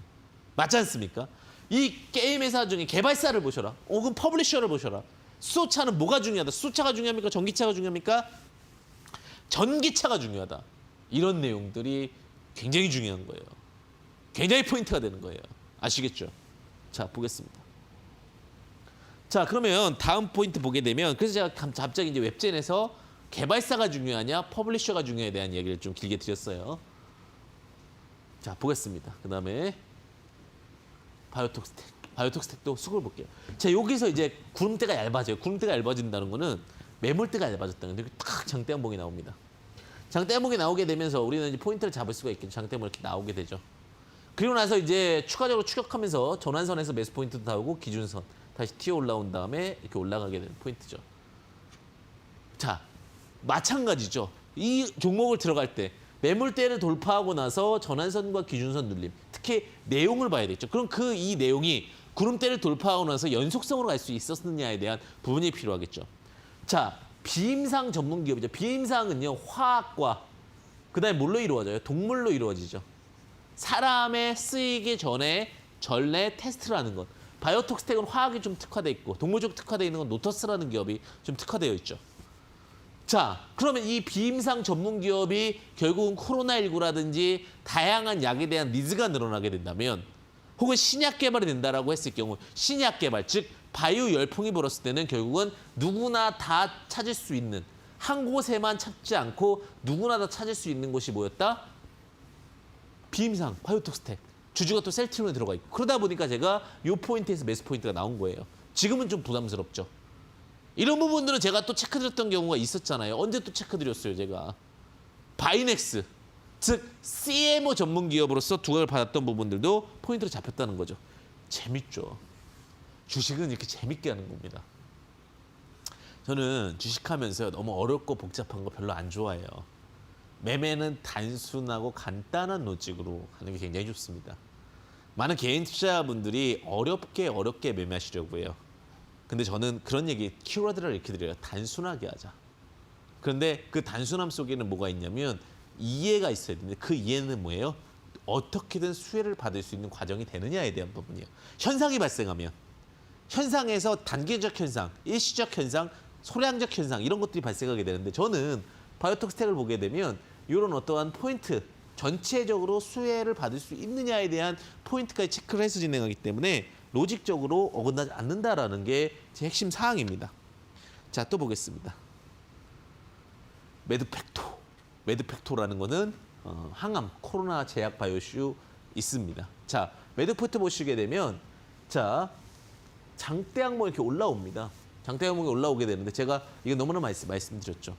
맞지 않습니까? 이 게임 회사 중에 개발사를 보셔라. 혹은 퍼블리셔를 보셔라. 수소차는 뭐가 중요하다? 수소차가 중요합니까? 전기차가 중요합니까? 전기차가 중요하다. 이런 내용들이 굉장히 중요한 거예요. 굉장히 포인트가 되는 거예요. 아시겠죠? 자, 보겠습니다. 자, 그러면 다음 포인트 보게 되면 그래서 제가 갑자기 이제 웹젠에서 개발사가 중요하냐, 퍼블리셔가 중요하냐에 대한 얘기를 좀 길게 드렸어요. 자, 보겠습니다. 그다음에 바이오톡스텍. 바이오톡스텍도 수급을 볼게요. 자, 여기서 이제 구름대가 얇아져요. 구름대가 얇아진다는 거는 매물대가 얇아졌다는 건데 딱 장대양봉이 나옵니다. 장대양봉이 나오게 되면서 우리는 이제 포인트를 잡을 수가 있겠죠. 장대양봉이 이렇게 나오게 되죠. 그리고 나서 이제 추가적으로 추격하면서 전환선에서 매수 포인트도 나오고 기준선 다시 튀어 올라온 다음에 이렇게 올라가게 되는 포인트죠. 자, 마찬가지죠. 이 종목을 들어갈 때 매물대를 돌파하고 나서 전환선과 기준선 눌림, 특히 내용을 봐야 되겠죠. 그럼 이 내용이 구름대를 돌파하고 나서 연속성으로 갈 수 있었느냐에 대한 부분이 필요하겠죠. 자, 비임상 전문 기업이죠. 비임상은요, 화학과 그다음에 뭘로 이루어져요? 동물로 이루어지죠. 사람의 쓰이기 전에 전례 테스트를 하는 것. 바이오톡스텍은 화학이 좀 특화돼 있고 동물 쪽 특화돼 있는 건 노터스라는 기업이 좀 특화되어 있죠. 자, 그러면 이 비임상 전문 기업이 결국은 코로나19라든지 다양한 약에 대한 니즈가 늘어나게 된다면 혹은 신약 개발이 된다라고 했을 경우 신약 개발, 즉 바이오 열풍이 불었을 때는 결국은 누구나 다 찾을 수 있는 한 곳에만 찾지 않고 누구나 다 찾을 수 있는 곳이 뭐였다? 비임상, 바이오톡스텍. 주주가 또 셀트리온에 들어가 있고 그러다 보니까 제가 이 포인트에서 매수 포인트가 나온 거예요. 지금은 좀 부담스럽죠. 이런 부분들은 제가 또 체크드렸던 경우가 있었잖아요. 언제 또 체크드렸어요, 제가. 바이넥스, 즉 CMO 전문 기업으로서 두각을 받았던 부분들도 포인트로 잡혔다는 거죠. 재밌죠. 주식은 이렇게 재밌게 하는 겁니다. 저는 주식하면서 너무 어렵고 복잡한 거 별로 안 좋아해요. 매매는 단순하고 간단한 로직으로 하는 게 굉장히 좋습니다. 많은 개인 투자자분들이 어렵게 매매하시려고 해요. 근데 저는 그런 키워드를 이렇게 드려요. 단순하게 하자. 그런데 그 단순함 속에는 뭐가 있냐면 이해가 있어야 되는데 그 이해는 뭐예요? 어떻게든 수혜를 받을 수 있는 과정이 되느냐에 대한 부분이에요. 현상이 발생하면 현상에서 단계적 현상, 일시적 현상, 소량적 현상 이런 것들이 발생하게 되는데 저는 바이오톡스텍을 보게 되면 이런 어떠한 포인트, 전체적으로 수혜를 받을 수 있느냐에 대한 포인트까지 체크를 해서 진행하기 때문에 로직적으로 어긋나지 않는다라는 게 제 핵심 사항입니다. 자, 또 보겠습니다. 메드팩토. 메드팩토라는 거는 항암, 코로나 제약 바이오슈 있습니다. 자, 메드팩토 보시게 되면 자, 장대양봉 이렇게 올라옵니다. 장대양봉이 올라오게 되는데 제가 이거 너무나 말씀드렸죠.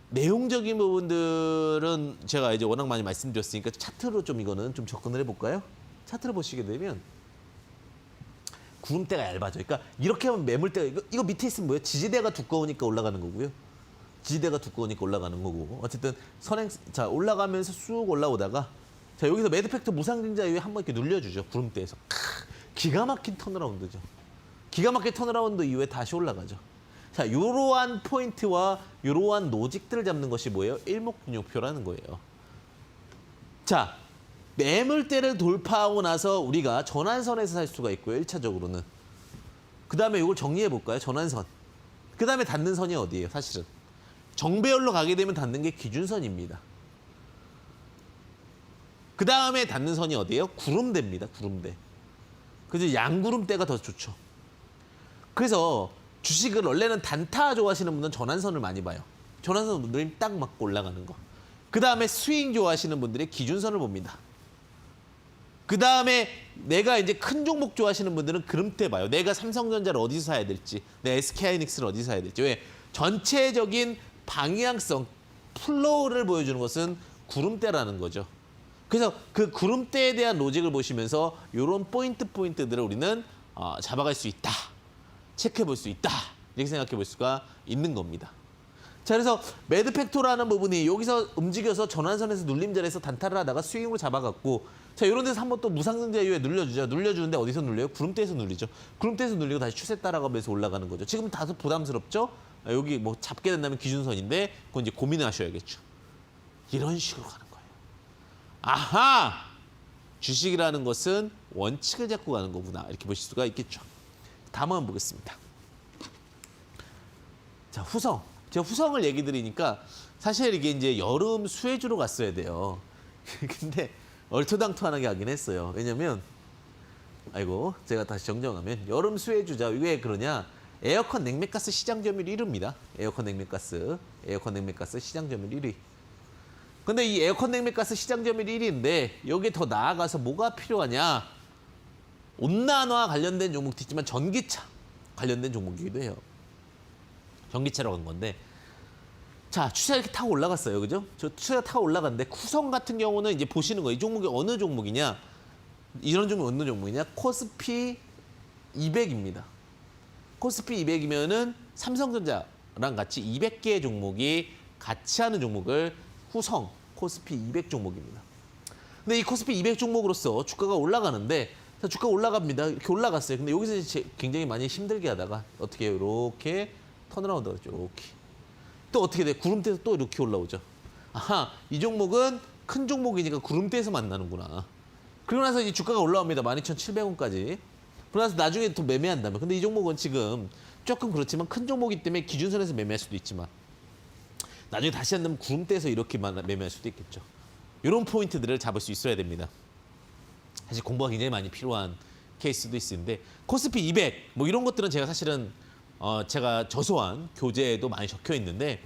내용적인 부분들은 제가 이제 워낙 많이 말씀드렸으니까 차트로 좀 이거는 좀 접근을 해볼까요? 차트를 보시게 되면 구름대가 얇아져. 그러니까 이렇게 하면 매물대가 이거 밑에 있으면 뭐예요? 지지대가 두꺼우니까 올라가는 거고요. 지지대가 두꺼우니까 올라가는 거고. 어쨌든 자, 올라가면서 쑥 올라오다가 자, 여기서 매드팩토 무상증자 이후에 한번 이렇게 눌려주죠. 구름대에서. 기가 막힌 턴어라운드죠. 기가 막힌 턴어라운드 이후에 다시 올라가죠. 자, 이러한 포인트와 이러한 로직들을 잡는 것이 뭐예요? 일목균형표라는 거예요. 자, 매물대를 돌파하고 나서 우리가 전환선에서 살 수가 있고요. 1차적으로는. 그다음에 이걸 정리해 볼까요? 전환선. 그다음에 닿는 선이 어디예요? 사실은. 정배열로 가게 되면 닿는 게 기준선입니다. 그다음에 닿는 선이 어디예요? 구름대입니다. 구름대. 그래서 양구름대가 더 좋죠. 그래서 주식을 원래는 단타 좋아하시는 분들은 전환선을 많이 봐요. 전환선 분들이 딱 맞고 올라가는 거. 그다음에 스윙 좋아하시는 분들이 기준선을 봅니다. 그 다음에 내가 이제 큰 종목 좋아하시는 분들은 그림대 봐요. 내가 삼성전자를 어디서 사야 될지, 내 SK하이닉스를 어디서 사야 될지. 왜? 전체적인 방향성, 플로우를 보여주는 것은 구름대라는 거죠. 그래서 그 구름대에 대한 로직을 보시면서 이런 포인트들을 우리는 잡아갈 수 있다. 체크해 볼 수 있다. 이렇게 생각해 볼 수가 있는 겁니다. 자, 그래서 매드팩토라는 부분이 여기서 움직여서 전환선에서 눌림자리에서 단타를 하다가 스윙으로 잡아갔고, 자, 이런 데서 한번 또 무상승자 이후에 눌려주죠. 눌려주는데 어디서 눌려요? 구름대에서 눌리죠. 구름대에서 눌리고 다시 추세 따라가면서 올라가는 거죠. 지금 다소 부담스럽죠? 여기 뭐 잡게 된다면 기준선인데 그건 이제 고민하셔야겠죠. 이런 식으로 가는 거예요. 아하! 주식이라는 것은 원칙을 잡고 가는 거구나. 이렇게 보실 수가 있겠죠. 다음 한번 보겠습니다. 자, 후성. 제가 후성을 얘기 드리니까 사실 이게 이제 여름 수혜주로 갔어야 돼요. 근데 얼토당토하게 하긴 했어요. 왜냐면 제가 다시 정정하면 여름 수혜주자. 왜 그러냐? 에어컨 냉매가스 시장 점유율 1위입니다. 에어컨 냉매가스 시장 점유율 1위. 근데 이 에어컨 냉매가스 시장 점유율 1위인데 여기에 더 나아가서 뭐가 필요하냐? 온난화 관련된 종목도 있지만 전기차 관련된 종목이기도 해요. 전기차로 간 건데, 자, 추세가 이렇게 타고 올라갔어요. 그죠? 저 추세가 타고 올라갔는데 쿠성 같은 경우는 이제 보시는 거예요. 이 종목이 어느 종목이냐? 이런 종목이 어느 종목이냐? 코스피 200입니다. 코스피 200이면은 삼성전자랑 같이 200개의 종목이 같이 하는 종목을 후성 코스피 200 종목입니다. 근데 이 코스피 200 종목으로서 주가가 올라가는데, 자, 주가가 올라갑니다. 이렇게 올라갔어요. 근데 여기서 이제 굉장히 많이 힘들게 하다가 어떻게 해요? 이렇게 턴어라운드가 됐죠. 이렇게. 또 어떻게 돼? 구름대에서 또 이렇게 올라오죠. 아하, 이 종목은 큰 종목이니까 구름대에서 만나는구나. 그리고 나서 이제 주가가 올라옵니다. 12,700원까지. 그러고 나서 나중에 또 매매한다면. 근데 이 종목은 지금 조금 그렇지만 큰 종목이기 때문에 기준선에서 매매할 수도 있지만 나중에 다시 한다면 구름대에서 이렇게 매매할 수도 있겠죠. 이런 포인트들을 잡을 수 있어야 됩니다. 사실 공부가 굉장히 많이 필요한 케이스도 있는데, 코스피 200 뭐 이런 것들은 제가 사실은 제가 저소한 교재에도 많이 적혀 있는데,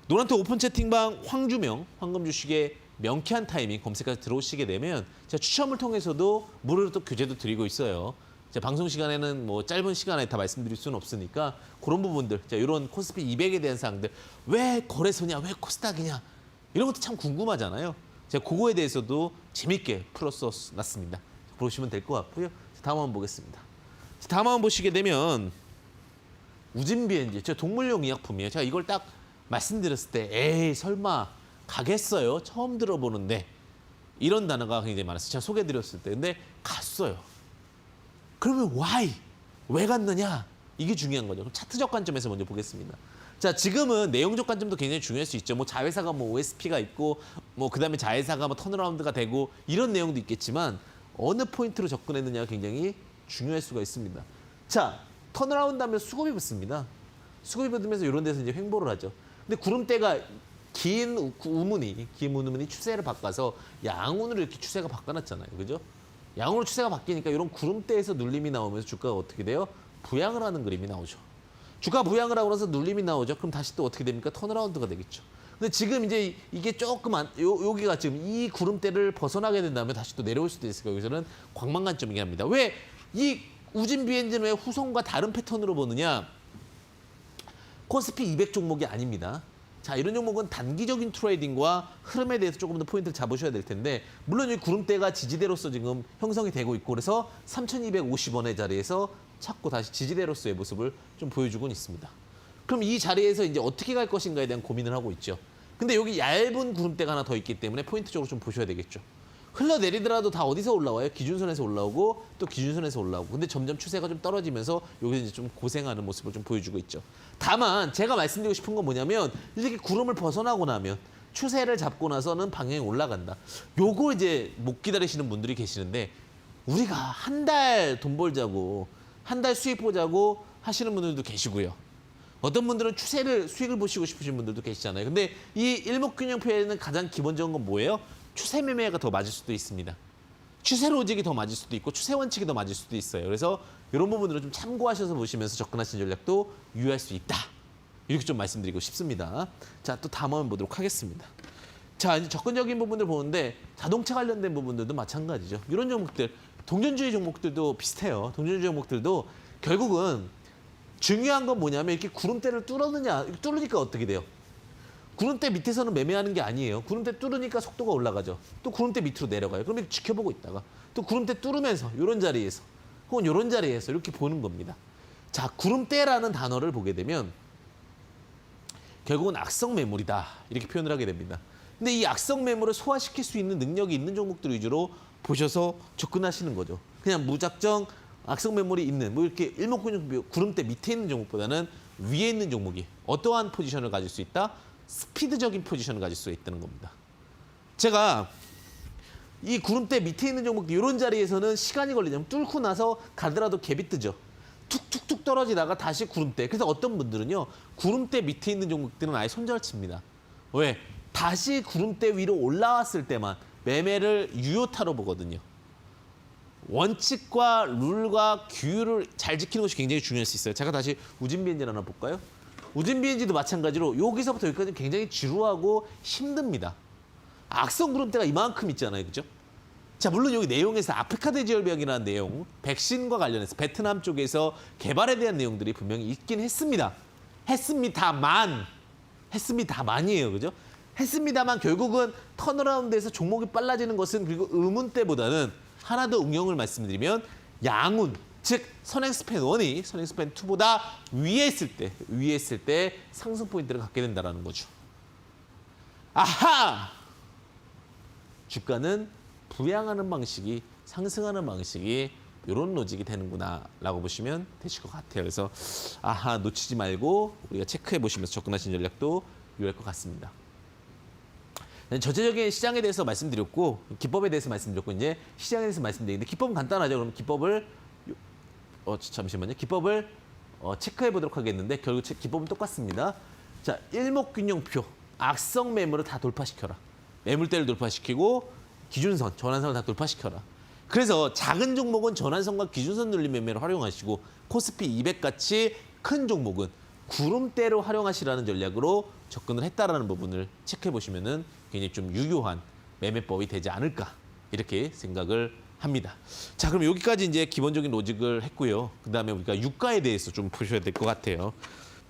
노란톡 오픈 채팅방 황주명 황금주식의 명쾌한 타이밍 검색해서 들어오시게 되면 제가 추첨을 통해서도 무료로 또 교재도 드리고 있어요. 제가 방송 시간에는 뭐 짧은 시간에 다 말씀드릴 수는 없으니까 그런 부분들, 자, 이런 코스피 200에 대한 사항들, 왜 거래소냐, 왜 코스닥이냐, 이런 것도 참 궁금하잖아요. 제가 그거에 대해서도 재밌게 풀어서 놨습니다. 보시면 될 것 같고요. 다음 한번 보겠습니다. 다음 한번 보시게 되면 우진비엔지, 저 동물용 의약품이에요. 제가 이걸 딱 말씀드렸을 때 에이 설마 가겠어요? 처음 들어보는데 이런 단어가 굉장히 많았어요. 제가 소개해드렸을 때. 근데 갔어요. 그러면 why? 왜 갔느냐? 이게 중요한 거죠. 그럼 차트적 관점에서 먼저 보겠습니다. 자, 지금은 내용적 관점도 굉장히 중요할 수 있죠. 뭐 자회사가 뭐 OSP가 있고, 뭐 그다음에 자회사가 뭐 턴어라운드가 되고 이런 내용도 있겠지만 어느 포인트로 접근했느냐가 굉장히 중요할 수가 있습니다. 자, 턴어라운드 하면 수급이 붙습니다. 수급이 붙으면서 이런 데서 이제 횡보를 하죠. 근데 구름대가 긴 우문이 추세를 바꿔서 양운으로 이렇게 추세가 바꿔놨잖아요. 그죠? 양으로 추세가 바뀌니까 이런 구름대에서 눌림이 나오면서 주가가 어떻게 돼요? 부양을 하는 그림이 나오죠. 주가 부양을 하고 나서 눌림이 나오죠. 그럼 다시 또 어떻게 됩니까? 턴어라운드가 되겠죠. 근데 지금 이제 이게 조금 여기가 지금 이 구름대를 벗어나게 된다면 다시 또 내려올 수도 있으니까 여기서는 광망관점이긴 합니다. 왜 이 우진비엔진은 왜 후성과 다른 패턴으로 보느냐? 코스피 200 종목이 아닙니다. 자, 이런 종목은 단기적인 트레이딩과 흐름에 대해서 조금 더 포인트를 잡으셔야 될 텐데, 물론 이 구름대가 지지대로서 지금 형성이 되고 있고, 그래서 3,250원의 자리에서 찾고 다시 지지대로서의 모습을 좀 보여주고는 있습니다. 그럼 이 자리에서 이제 어떻게 갈 것인가에 대한 고민을 하고 있죠. 근데 여기 얇은 구름대가 하나 더 있기 때문에 포인트적으로 좀 보셔야 되겠죠. 흘러내리더라도 다 어디서 올라와요? 기준선에서 올라오고 또 기준선에서 올라오고. 근데 점점 추세가 좀 떨어지면서 여기서 이제 좀 고생하는 모습을 좀 보여주고 있죠. 다만 제가 말씀드리고 싶은 건 뭐냐면, 이렇게 구름을 벗어나고 나면 추세를 잡고 나서는 방향이 올라간다. 요거 이제 못 기다리시는 분들이 계시는데, 우리가 한 달 돈 벌자고, 한 달 수익 보자고 하시는 분들도 계시고요. 어떤 분들은 수익을 보시고 싶으신 분들도 계시잖아요. 근데 이 일목균형표에는 가장 기본적인 건 뭐예요? 추세 매매가 더 맞을 수도 있습니다. 추세 로직이 더 맞을 수도 있고 추세 원칙이 더 맞을 수도 있어요. 그래서 이런 부분들을 좀 참고하셔서 보시면서 접근하시는 전략도 유의할 수 있다. 이렇게 좀 말씀드리고 싶습니다. 자, 또 다음 한번 보도록 하겠습니다. 자, 이제 접근적인 부분들 보는데 자동차 관련된 부분들도 마찬가지죠. 이런 종목들, 동전주의 종목들도 비슷해요. 동전주의 종목들도 결국은 중요한 건 뭐냐면 이렇게 구름대를 뚫으니까 어떻게 돼요? 구름대 밑에서는 매매하는 게 아니에요. 구름대 뚫으니까 속도가 올라가죠. 또 구름대 밑으로 내려가요. 그럼 이렇게 지켜보고 있다가 또 구름대 뚫으면서 이런 자리에서 혹은 이런 자리에서 이렇게 보는 겁니다. 자, 구름대라는 단어를 보게 되면 결국은 악성 매물이다 이렇게 표현을 하게 됩니다. 근데 이 악성 매물을 소화시킬 수 있는 능력이 있는 종목들 위주로 보셔서 접근하시는 거죠. 그냥 무작정 악성 매물이 있는 뭐 이렇게 일목균형 구름대 밑에 있는 종목보다는 위에 있는 종목이 어떠한 포지션을 가질 수 있다? 스피드적인 포지션을 가질 수 있다는 겁니다. 제가 이 구름대 밑에 있는 종목들 이런 자리에서는 시간이 걸리냐면 뚫고 나서 가더라도 갭이 뜨죠. 툭툭툭 떨어지다가 다시 구름대. 그래서 어떤 분들은요. 구름대 밑에 있는 종목들은 아예 손절 칩니다. 왜? 다시 구름대 위로 올라왔을 때만 매매를 유효타로 보거든요. 원칙과 룰과 규율을 잘 지키는 것이 굉장히 중요할 수 있어요. 제가 다시 우진비엔지 하나 볼까요? 우진비엔지도 마찬가지로 여기서부터 여기까지 굉장히 지루하고 힘듭니다. 악성 구름대가 이만큼 있잖아요. 그죠? 자, 물론 여기 내용에서 아프리카 지혈병이라는 내용, 백신과 관련해서 베트남 쪽에서 개발에 대한 내용들이 분명히 있긴 했습니다. 했습니다만이에요. 그죠? 했습니다만 결국은 턴어라운드에서 종목이 빨라지는 것은 그리고 의문대보다는 하나 더 응용을 말씀드리면 양운, 즉 선행 스팬 1이 선행 스팬 2보다 위에 있을 때 상승 포인트를 갖게 된다는 거죠. 아하! 주가는 부양하는 방식이 상승하는 방식이 이런 로직이 되는구나라고 보시면 되실 것 같아요. 그래서 아하 놓치지 말고 우리가 체크해 보시면서 접근하신 전략도 유효할 것 같습니다. 전체적인 시장에 대해서 말씀드렸고 기법에 대해서 말씀드렸고 이제 시장에 대해서 말씀드리는데 기법은 간단하죠. 그럼 기법을 잠시만요. 기법을 체크해 보도록 하겠는데 결국 기법은 똑같습니다. 자, 일목균형표 악성 매물을 다 돌파시켜라. 매물대를 돌파시키고 기준선, 전환선을 다 돌파시켜라. 그래서 작은 종목은 전환선과 기준선 눌림 매매를 활용하시고 코스피 200 같이 큰 종목은 구름대로 활용하시라는 전략으로 접근을 했다라는 부분을 체크해 보시면은 굉장히 좀 유효한 매매법이 되지 않을까 이렇게 생각을 합니다. 자, 그럼 여기까지 이제 기본적인 로직을 했고요. 그다음에 우리가 유가에 대해서 좀 보셔야 될 것 같아요.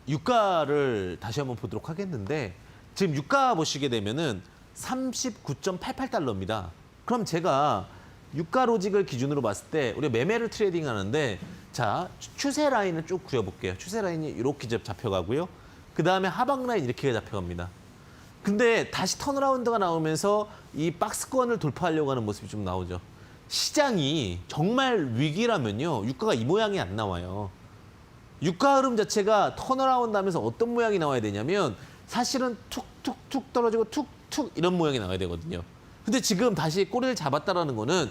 유가를 다시 한번 보도록 하겠는데 지금 유가 보시게 되면은 39.88달러입니다. 그럼 제가 유가 로직을 기준으로 봤을 때 우리가 매매를 트레이딩 하는데 자, 추세 라인을 쭉 그려볼게요. 추세 라인이 이렇게 잡혀가고요. 그 다음에 하방 라인 이렇게 잡혀갑니다. 근데 다시 턴어라운드가 나오면서 이 박스권을 돌파하려고 하는 모습이 좀 나오죠. 시장이 정말 위기라면요. 유가가 이 모양이 안 나와요. 유가 흐름 자체가 턴어라운드 하면서 어떤 모양이 나와야 되냐면 사실은 툭툭툭 떨어지고 툭툭 이런 모양이 나와야 되거든요. 근데 지금 다시 꼬리를 잡았다라는 거는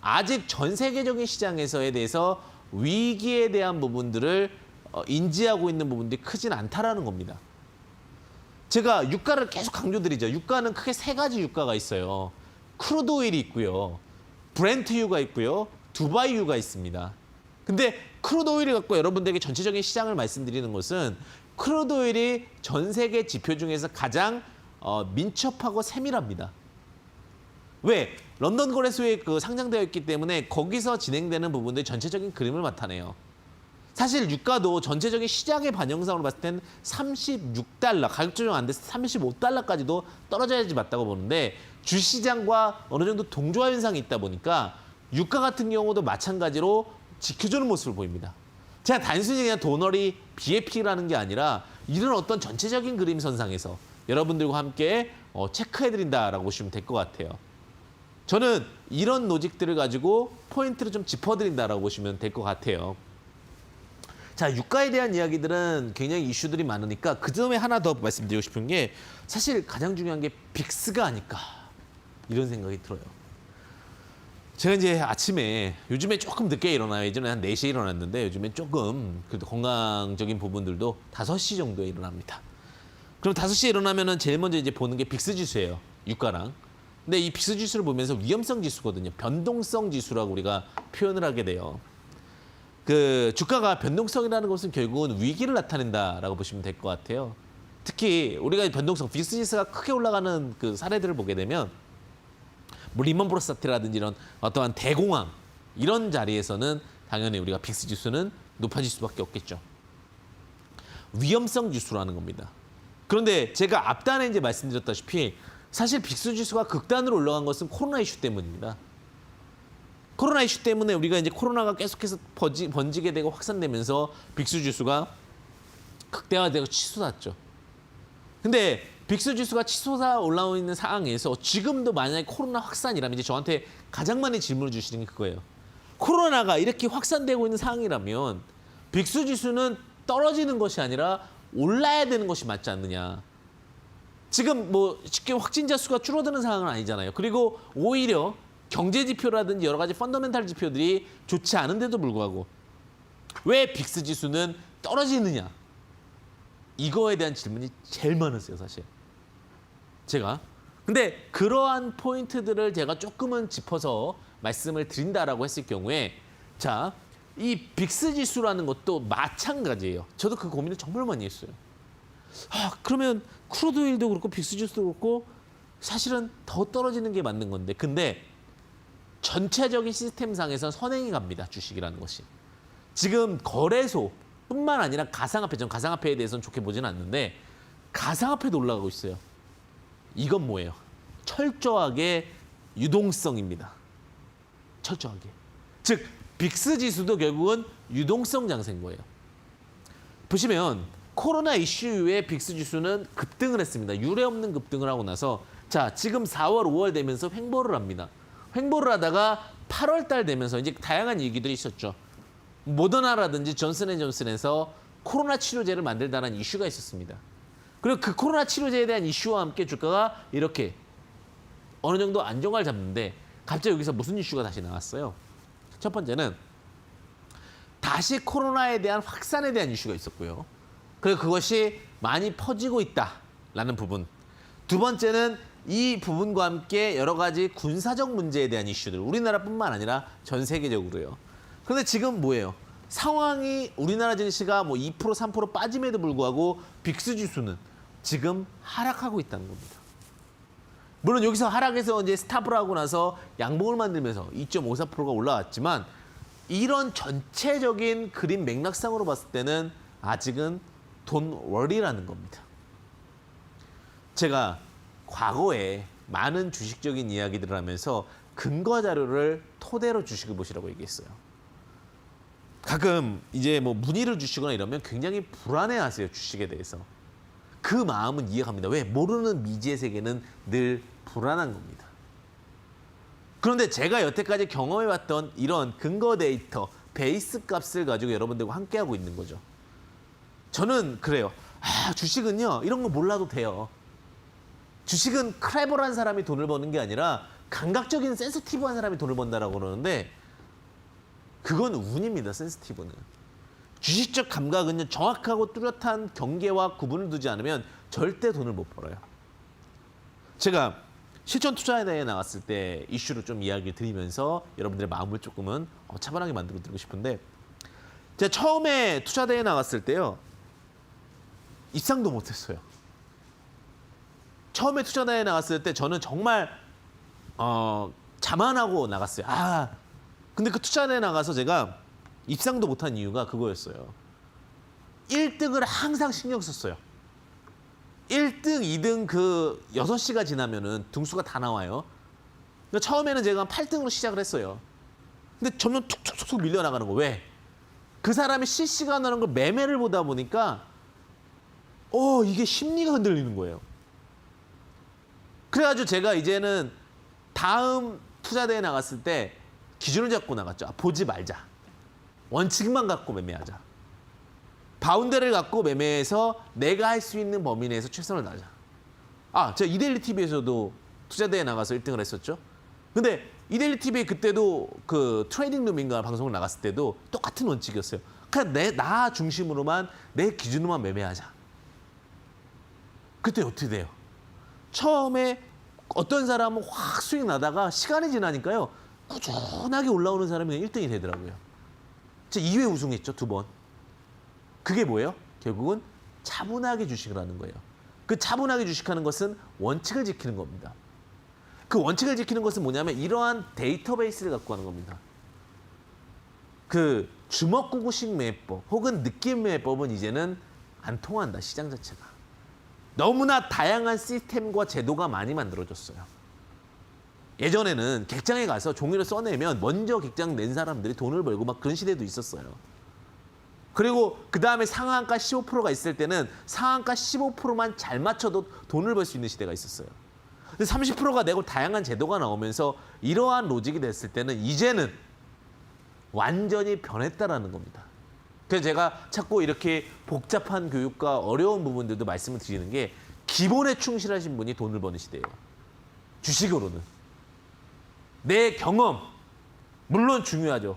아직 전 세계적인 시장에서에 대해서 위기에 대한 부분들을 인지하고 있는 부분들이 크진 않다라는 겁니다. 제가 유가를 계속 강조드리죠. 유가는 크게 세 가지 유가가 있어요. 크루드 오일이 있고요. 브렌트유가 있고요. 두바이유가 있습니다. 근데 크루드 오일을 갖고 여러분들에게 전체적인 시장을 말씀드리는 것은 크루드 오일이 전 세계 지표 중에서 가장 민첩하고 세밀합니다. 왜? 런던 거래소에 상장되어 있기 때문에 거기서 진행되는 부분들이 전체적인 그림을 나타내요. 사실 유가도 전체적인 시장의 반영상으로 봤을 때는 36달러, 가격 조정 안 돼서 35달러까지도 떨어져야지 맞다고 보는데 주시장과 어느 정도 동조화 현상이 있다 보니까 유가 같은 경우도 마찬가지로 지켜주는 모습을 보입니다. 제가 단순히 그냥 도너리 BFP라는 게 아니라 이런 어떤 전체적인 그림 선상에서 여러분들과 함께 체크해드린다라고 보시면 될 것 같아요. 저는 이런 로직들을 가지고 포인트를 좀 짚어드린다라고 보시면 될 것 같아요. 자, 유가에 대한 이야기들은 굉장히 이슈들이 많으니까 그 점에 하나 더 말씀드리고 싶은 게 사실 가장 중요한 게 빅스가 아닐까 이런 생각이 들어요. 제가 이제 아침에 요즘에 조금 늦게 일어나요. 예전에 한 4시에 일어났는데 요즘엔 조금 그래도 건강적인 부분들도 5시 정도에 일어납니다. 그럼 5시에 일어나면은 제일 먼저 이제 보는 게 빅스 지수예요. 유가랑. 근데 이 빅스 지수를 보면서 위험성 지수거든요. 변동성 지수라고 우리가 표현을 하게 돼요. 주가가 변동성이라는 것은 결국은 위기를 나타낸다라고 보시면 될 것 같아요. 특히 우리가 변동성, 빅스지수가 크게 올라가는 그 사례들을 보게 되면 뭐 리먼 브러스 사태라든지 이런 어떠한 대공황 이런 자리에서는 당연히 우리가 빅스지수는 높아질 수밖에 없겠죠. 위험성 지수라는 겁니다. 그런데 제가 앞단에 이제 말씀드렸다시피 사실 빅스지수가 극단으로 올라간 것은 코로나 이슈 때문입니다. 코로나 이슈 때문에 우리가 이제 코로나가 계속해서 번지게 되고 확산되면서 빅스지수가 극대화되고 치솟았죠. 근데 빅스지수가 치솟아 올라오고 있는 상황에서 지금도 만약에 코로나 확산이라면 이제 저한테 가장 많이 질문을 주시는 게 그거예요. 코로나가 이렇게 확산되고 있는 상황이라면 빅스지수는 떨어지는 것이 아니라 올라야 되는 것이 맞지 않느냐. 지금 뭐 쉽게 확진자 수가 줄어드는 상황은 아니잖아요. 그리고 오히려 경제 지표라든지 여러 가지 펀더멘탈 지표들이 좋지 않은데도 불구하고 왜 빅스지수는 떨어지느냐. 이거에 대한 질문이 제일 많았어요, 사실. 제가. 근데 그러한 포인트들을 제가 조금은 짚어서 말씀을 드린다라고 했을 경우에 자, 이 빅스지수라는 것도 마찬가지예요. 저도 그 고민을 정말 많이 했어요. 그러면 크루드오일도 그렇고 빅스지수도 그렇고 사실은 더 떨어지는 게 맞는 건데 근데 전체적인 시스템상에서 선행이 갑니다. 주식이라는 것이. 지금 거래소뿐만 아니라 가상화폐, 전 가상화폐에 대해서는 좋게 보지는 않는데 가상화폐도 올라가고 있어요. 이건 뭐예요? 철저하게 유동성입니다. 철저하게. 즉 빅스지수도 결국은 유동성 장세인 거예요. 보시면 코로나 이슈 이후에 빅스지수는 급등을 했습니다. 유례없는 급등을 하고 나서 자 지금 4월, 5월 되면서 횡보를 합니다. 횡보를 하다가 8월 달 되면서 이제 다양한 얘기들이 있었죠. 모더나라든지 존슨앤존슨에서 코로나 치료제를 만들다는 이슈가 있었습니다. 그리고 그 코로나 치료제에 대한 이슈와 함께 주가가 이렇게 어느 정도 안정화를 잡는데 갑자기 여기서 무슨 이슈가 다시 나왔어요? 첫 번째는 다시 코로나에 대한 확산에 대한 이슈가 있었고요. 그리고 그것이 많이 퍼지고 있다라는 부분. 두 번째는 이 부분과 함께 여러 가지 군사적 문제에 대한 이슈들. 우리나라뿐만 아니라 전 세계적으로요. 그런데 지금 뭐예요? 상황이 우리나라 증시가 뭐 2%, 3% 빠짐에도 불구하고 빅스지수는 지금 하락하고 있다는 겁니다. 물론 여기서 하락해서 이제 스탑을 하고 나서 양봉을 만들면서 2.54%가 올라왔지만 이런 전체적인 그림 맥락상으로 봤을 때는 아직은 돈 월이라는 겁니다. 제가 과거에 많은 주식적인 이야기들을 하면서 근거 자료를 토대로 주식을 보시라고 얘기했어요. 가끔 이제 뭐 문의를 주시거나 이러면 굉장히 불안해하세요, 주식에 대해서. 그 마음은 이해갑니다. 왜? 모르는 미지의 세계는 늘 불안한 겁니다. 그런데 제가 여태까지 경험해봤던 이런 근거 데이터, 베이스 값을 가지고 여러분들과 함께하고 있는 거죠. 저는 그래요. 주식은요, 이런 거 몰라도 돼요. 주식은 크레버란 사람이 돈을 버는 게 아니라 감각적인 센시티브한 사람이 돈을 번다라고 그러는데 그건 운입니다, 센시티브는. 주식적 감각은요, 정확하고 뚜렷한 경계와 구분을 두지 않으면 절대 돈을 못 벌어요. 제가 실전 투자에 대해 나왔을 때 이슈를 좀 이야기 드리면서 여러분들의 마음을 조금은 차분하게 만들어 드리고 싶은데 제가 처음에 투자대회에 나갔을 때요. 입상도 못했어요. 처음에 투자대회에 나갔을 때 저는 정말 자만하고 나갔어요. 근데 그 투자대회에 나가서 제가 입상도 못한 이유가 그거였어요. 1등을 항상 신경 썼어요. 1등, 2등 그 6시가 지나면은 등수가 다 나와요. 그러니까 처음에는 제가 8등으로 시작을 했어요. 근데 점점 툭툭툭 밀려나가는 거. 왜? 그 사람이 실시간으로 하는 걸 매매를 보다 보니까 이게 심리가 흔들리는 거예요. 그래가지고 제가 이제는 다음 투자대회에 나갔을 때 기준을 잡고 나갔죠. 보지 말자. 원칙만 갖고 매매하자. 바운더를 갖고 매매해서 내가 할 수 있는 범위 내에서 최선을 다하자. 제가 이데일리 TV에서도 투자대회에 나가서 1등을 했었죠. 근데 이데일리 TV 그때도 그 트레이딩 룸인가 방송을 나갔을 때도 똑같은 원칙이었어요. 그냥 나 중심으로만 내 기준으로만 매매하자. 그때 어떻게 돼요? 처음에 어떤 사람은 확 수익 나다가 시간이 지나니까요. 꾸준하게 올라오는 사람이 그냥 1등이 되더라고요. 제가 2회 우승했죠, 2번. 그게 뭐예요? 결국은 차분하게 주식을 하는 거예요. 그 차분하게 주식하는 것은 원칙을 지키는 겁니다. 그 원칙을 지키는 것은 뭐냐면 이러한 데이터베이스를 갖고 하는 겁니다. 그 주먹구구식 매매법 혹은 느낌 매매법은 이제는 안 통한다, 시장 자체가. 너무나 다양한 시스템과 제도가 많이 만들어졌어요. 예전에는 객장에 가서 종이를 써내면 먼저 객장 낸 사람들이 돈을 벌고 막 그런 시대도 있었어요. 그리고 그 다음에 상한가 15%가 있을 때는 상한가 15%만 잘 맞춰도 돈을 벌 수 있는 시대가 있었어요. 근데 30%가 내고 다양한 제도가 나오면서 이러한 로직이 됐을 때는 이제는 완전히 변했다라는 겁니다. 그래서 제가 자꾸 이렇게 복잡한 교육과 어려운 부분들도 말씀을 드리는 게 기본에 충실하신 분이 돈을 버는 시대예요. 주식으로는. 내 경험, 물론 중요하죠.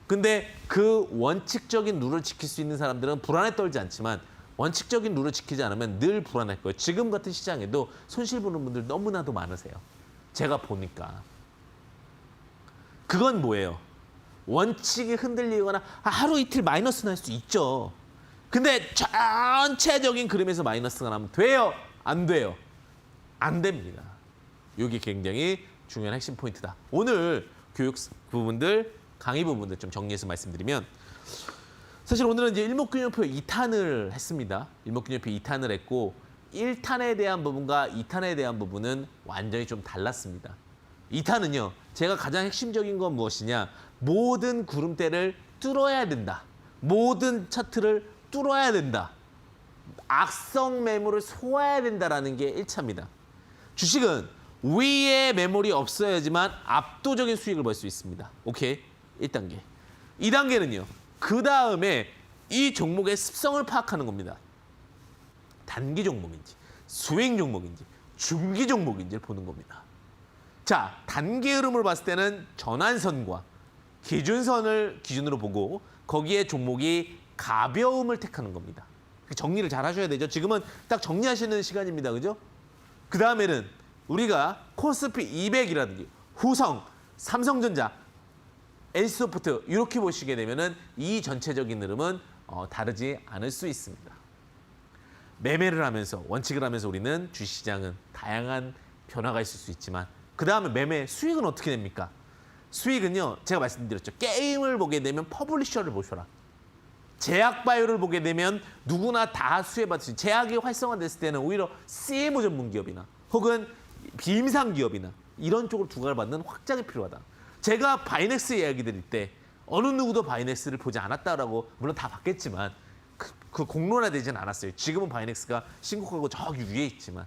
근데 그 원칙적인 룰을 지킬 수 있는 사람들은 불안에 떨지 않지만 원칙적인 룰을 지키지 않으면 늘 불안할 거예요. 지금 같은 시장에도 손실 보는 분들 너무나도 많으세요. 제가 보니까. 그건 뭐예요? 원칙이 흔들리거나 하루 이틀 마이너스 날 수 있죠. 근데 전체적인 그림에서 마이너스가 나면 돼요? 안 돼요? 안 됩니다. 이게 굉장히 중요한 핵심 포인트다. 오늘 교육 부분들, 강의 부분들 좀 정리해서 말씀드리면 사실 오늘은 이제 일목균형표 2탄을 했습니다. 일목균형표 2탄을 했고 1탄에 대한 부분과 2탄에 대한 부분은 완전히 좀 달랐습니다. 2탄은요. 제가 가장 핵심적인 건 무엇이냐. 모든 구름대를 뚫어야 된다. 모든 차트를 뚫어야 된다. 악성 매물을 소화해야 된다라는 게 1차입니다. 주식은 위에 매물이 없어야지만 압도적인 수익을 벌 수 있습니다. 오케이? 1단계. 2단계는요. 그 다음에 이 종목의 습성을 파악하는 겁니다. 단기 종목인지, 수익 종목인지, 중기 종목인지를 보는 겁니다. 자, 단기 흐름을 봤을 때는 전환선과 기준선을 기준으로 보고 거기에 종목이 가벼움을 택하는 겁니다. 정리를 잘 하셔야 되죠. 지금은 딱 정리하시는 시간입니다. 그죠? 그 다음에는 우리가 코스피 200이라든지 후성, 삼성전자, NC소프트 이렇게 보시게 되면은 이 전체적인 흐름은 다르지 않을 수 있습니다. 매매를 하면서 원칙을 하면서 우리는 주식시장은 다양한 변화가 있을 수 있지만 그 다음에 매매 수익은 어떻게 됩니까? 수익은요. 제가 말씀드렸죠. 게임을 보게 되면 퍼블리셔를 보셔라. 제약바이오를 보게 되면 누구나 다 수혜받을 수 있는 제약이 활성화됐을 때는 오히려 CMO 전문 기업이나 혹은 비임상 기업이나 이런 쪽으로 두각을 받는 확장이 필요하다. 제가 바이넥스 이야기 드릴 때 어느 누구도 바이넥스를 보지 않았다라고 물론 다 봤겠지만 그 공론화되지는 않았어요. 지금은 바이넥스가 신곡하고 저기 위에 있지만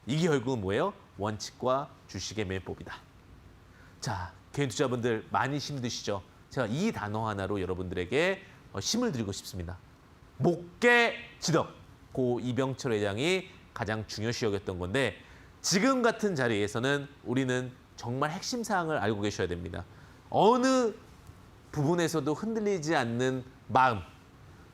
이게 결국은 뭐예요? 원칙과 주식의 매매법이다. 자, 개인 투자분들 많이 힘드시죠? 제가 이 단어 하나로 여러분들에게 힘을 드리고 싶습니다. 목계지덕. 고 이병철 회장이 가장 중요시 여겼던 건데 지금 같은 자리에서는 우리는 정말 핵심 사항을 알고 계셔야 됩니다. 어느 부분에서도 흔들리지 않는 마음,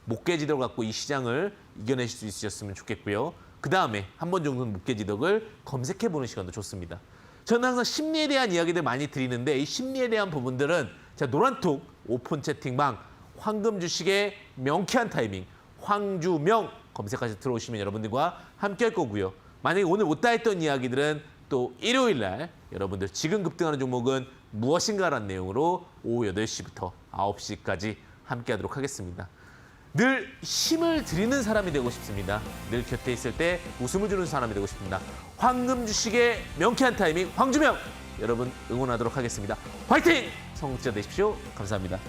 목계지덕을 갖고 이 시장을 이겨내실 수 있으셨으면 좋겠고요. 그 다음에 한 번 정도는 목계지덕을 검색해보는 시간도 좋습니다. 저는 항상 심리에 대한 이야기들 많이 드리는데 이 심리에 대한 부분들은 제가 노란톡 오픈 채팅방 황금 주식의 명쾌한 타이밍 황주명 검색하셔서 들어오시면 여러분들과 함께 할 거고요. 만약에 오늘 못다 했던 이야기들은 또 일요일 날 여러분들 지금 급등하는 종목은 무엇인가라는 내용으로 오후 8시부터 9시까지 함께 하도록 하겠습니다. 늘 힘을 드리는 사람이 되고 싶습니다. 늘 곁에 있을 때 웃음을 주는 사람이 되고 싶습니다. 황금 주식의 명쾌한 타이밍 황주명 여러분 응원하도록 하겠습니다. 화이팅! 성공자 되십시오. 감사합니다.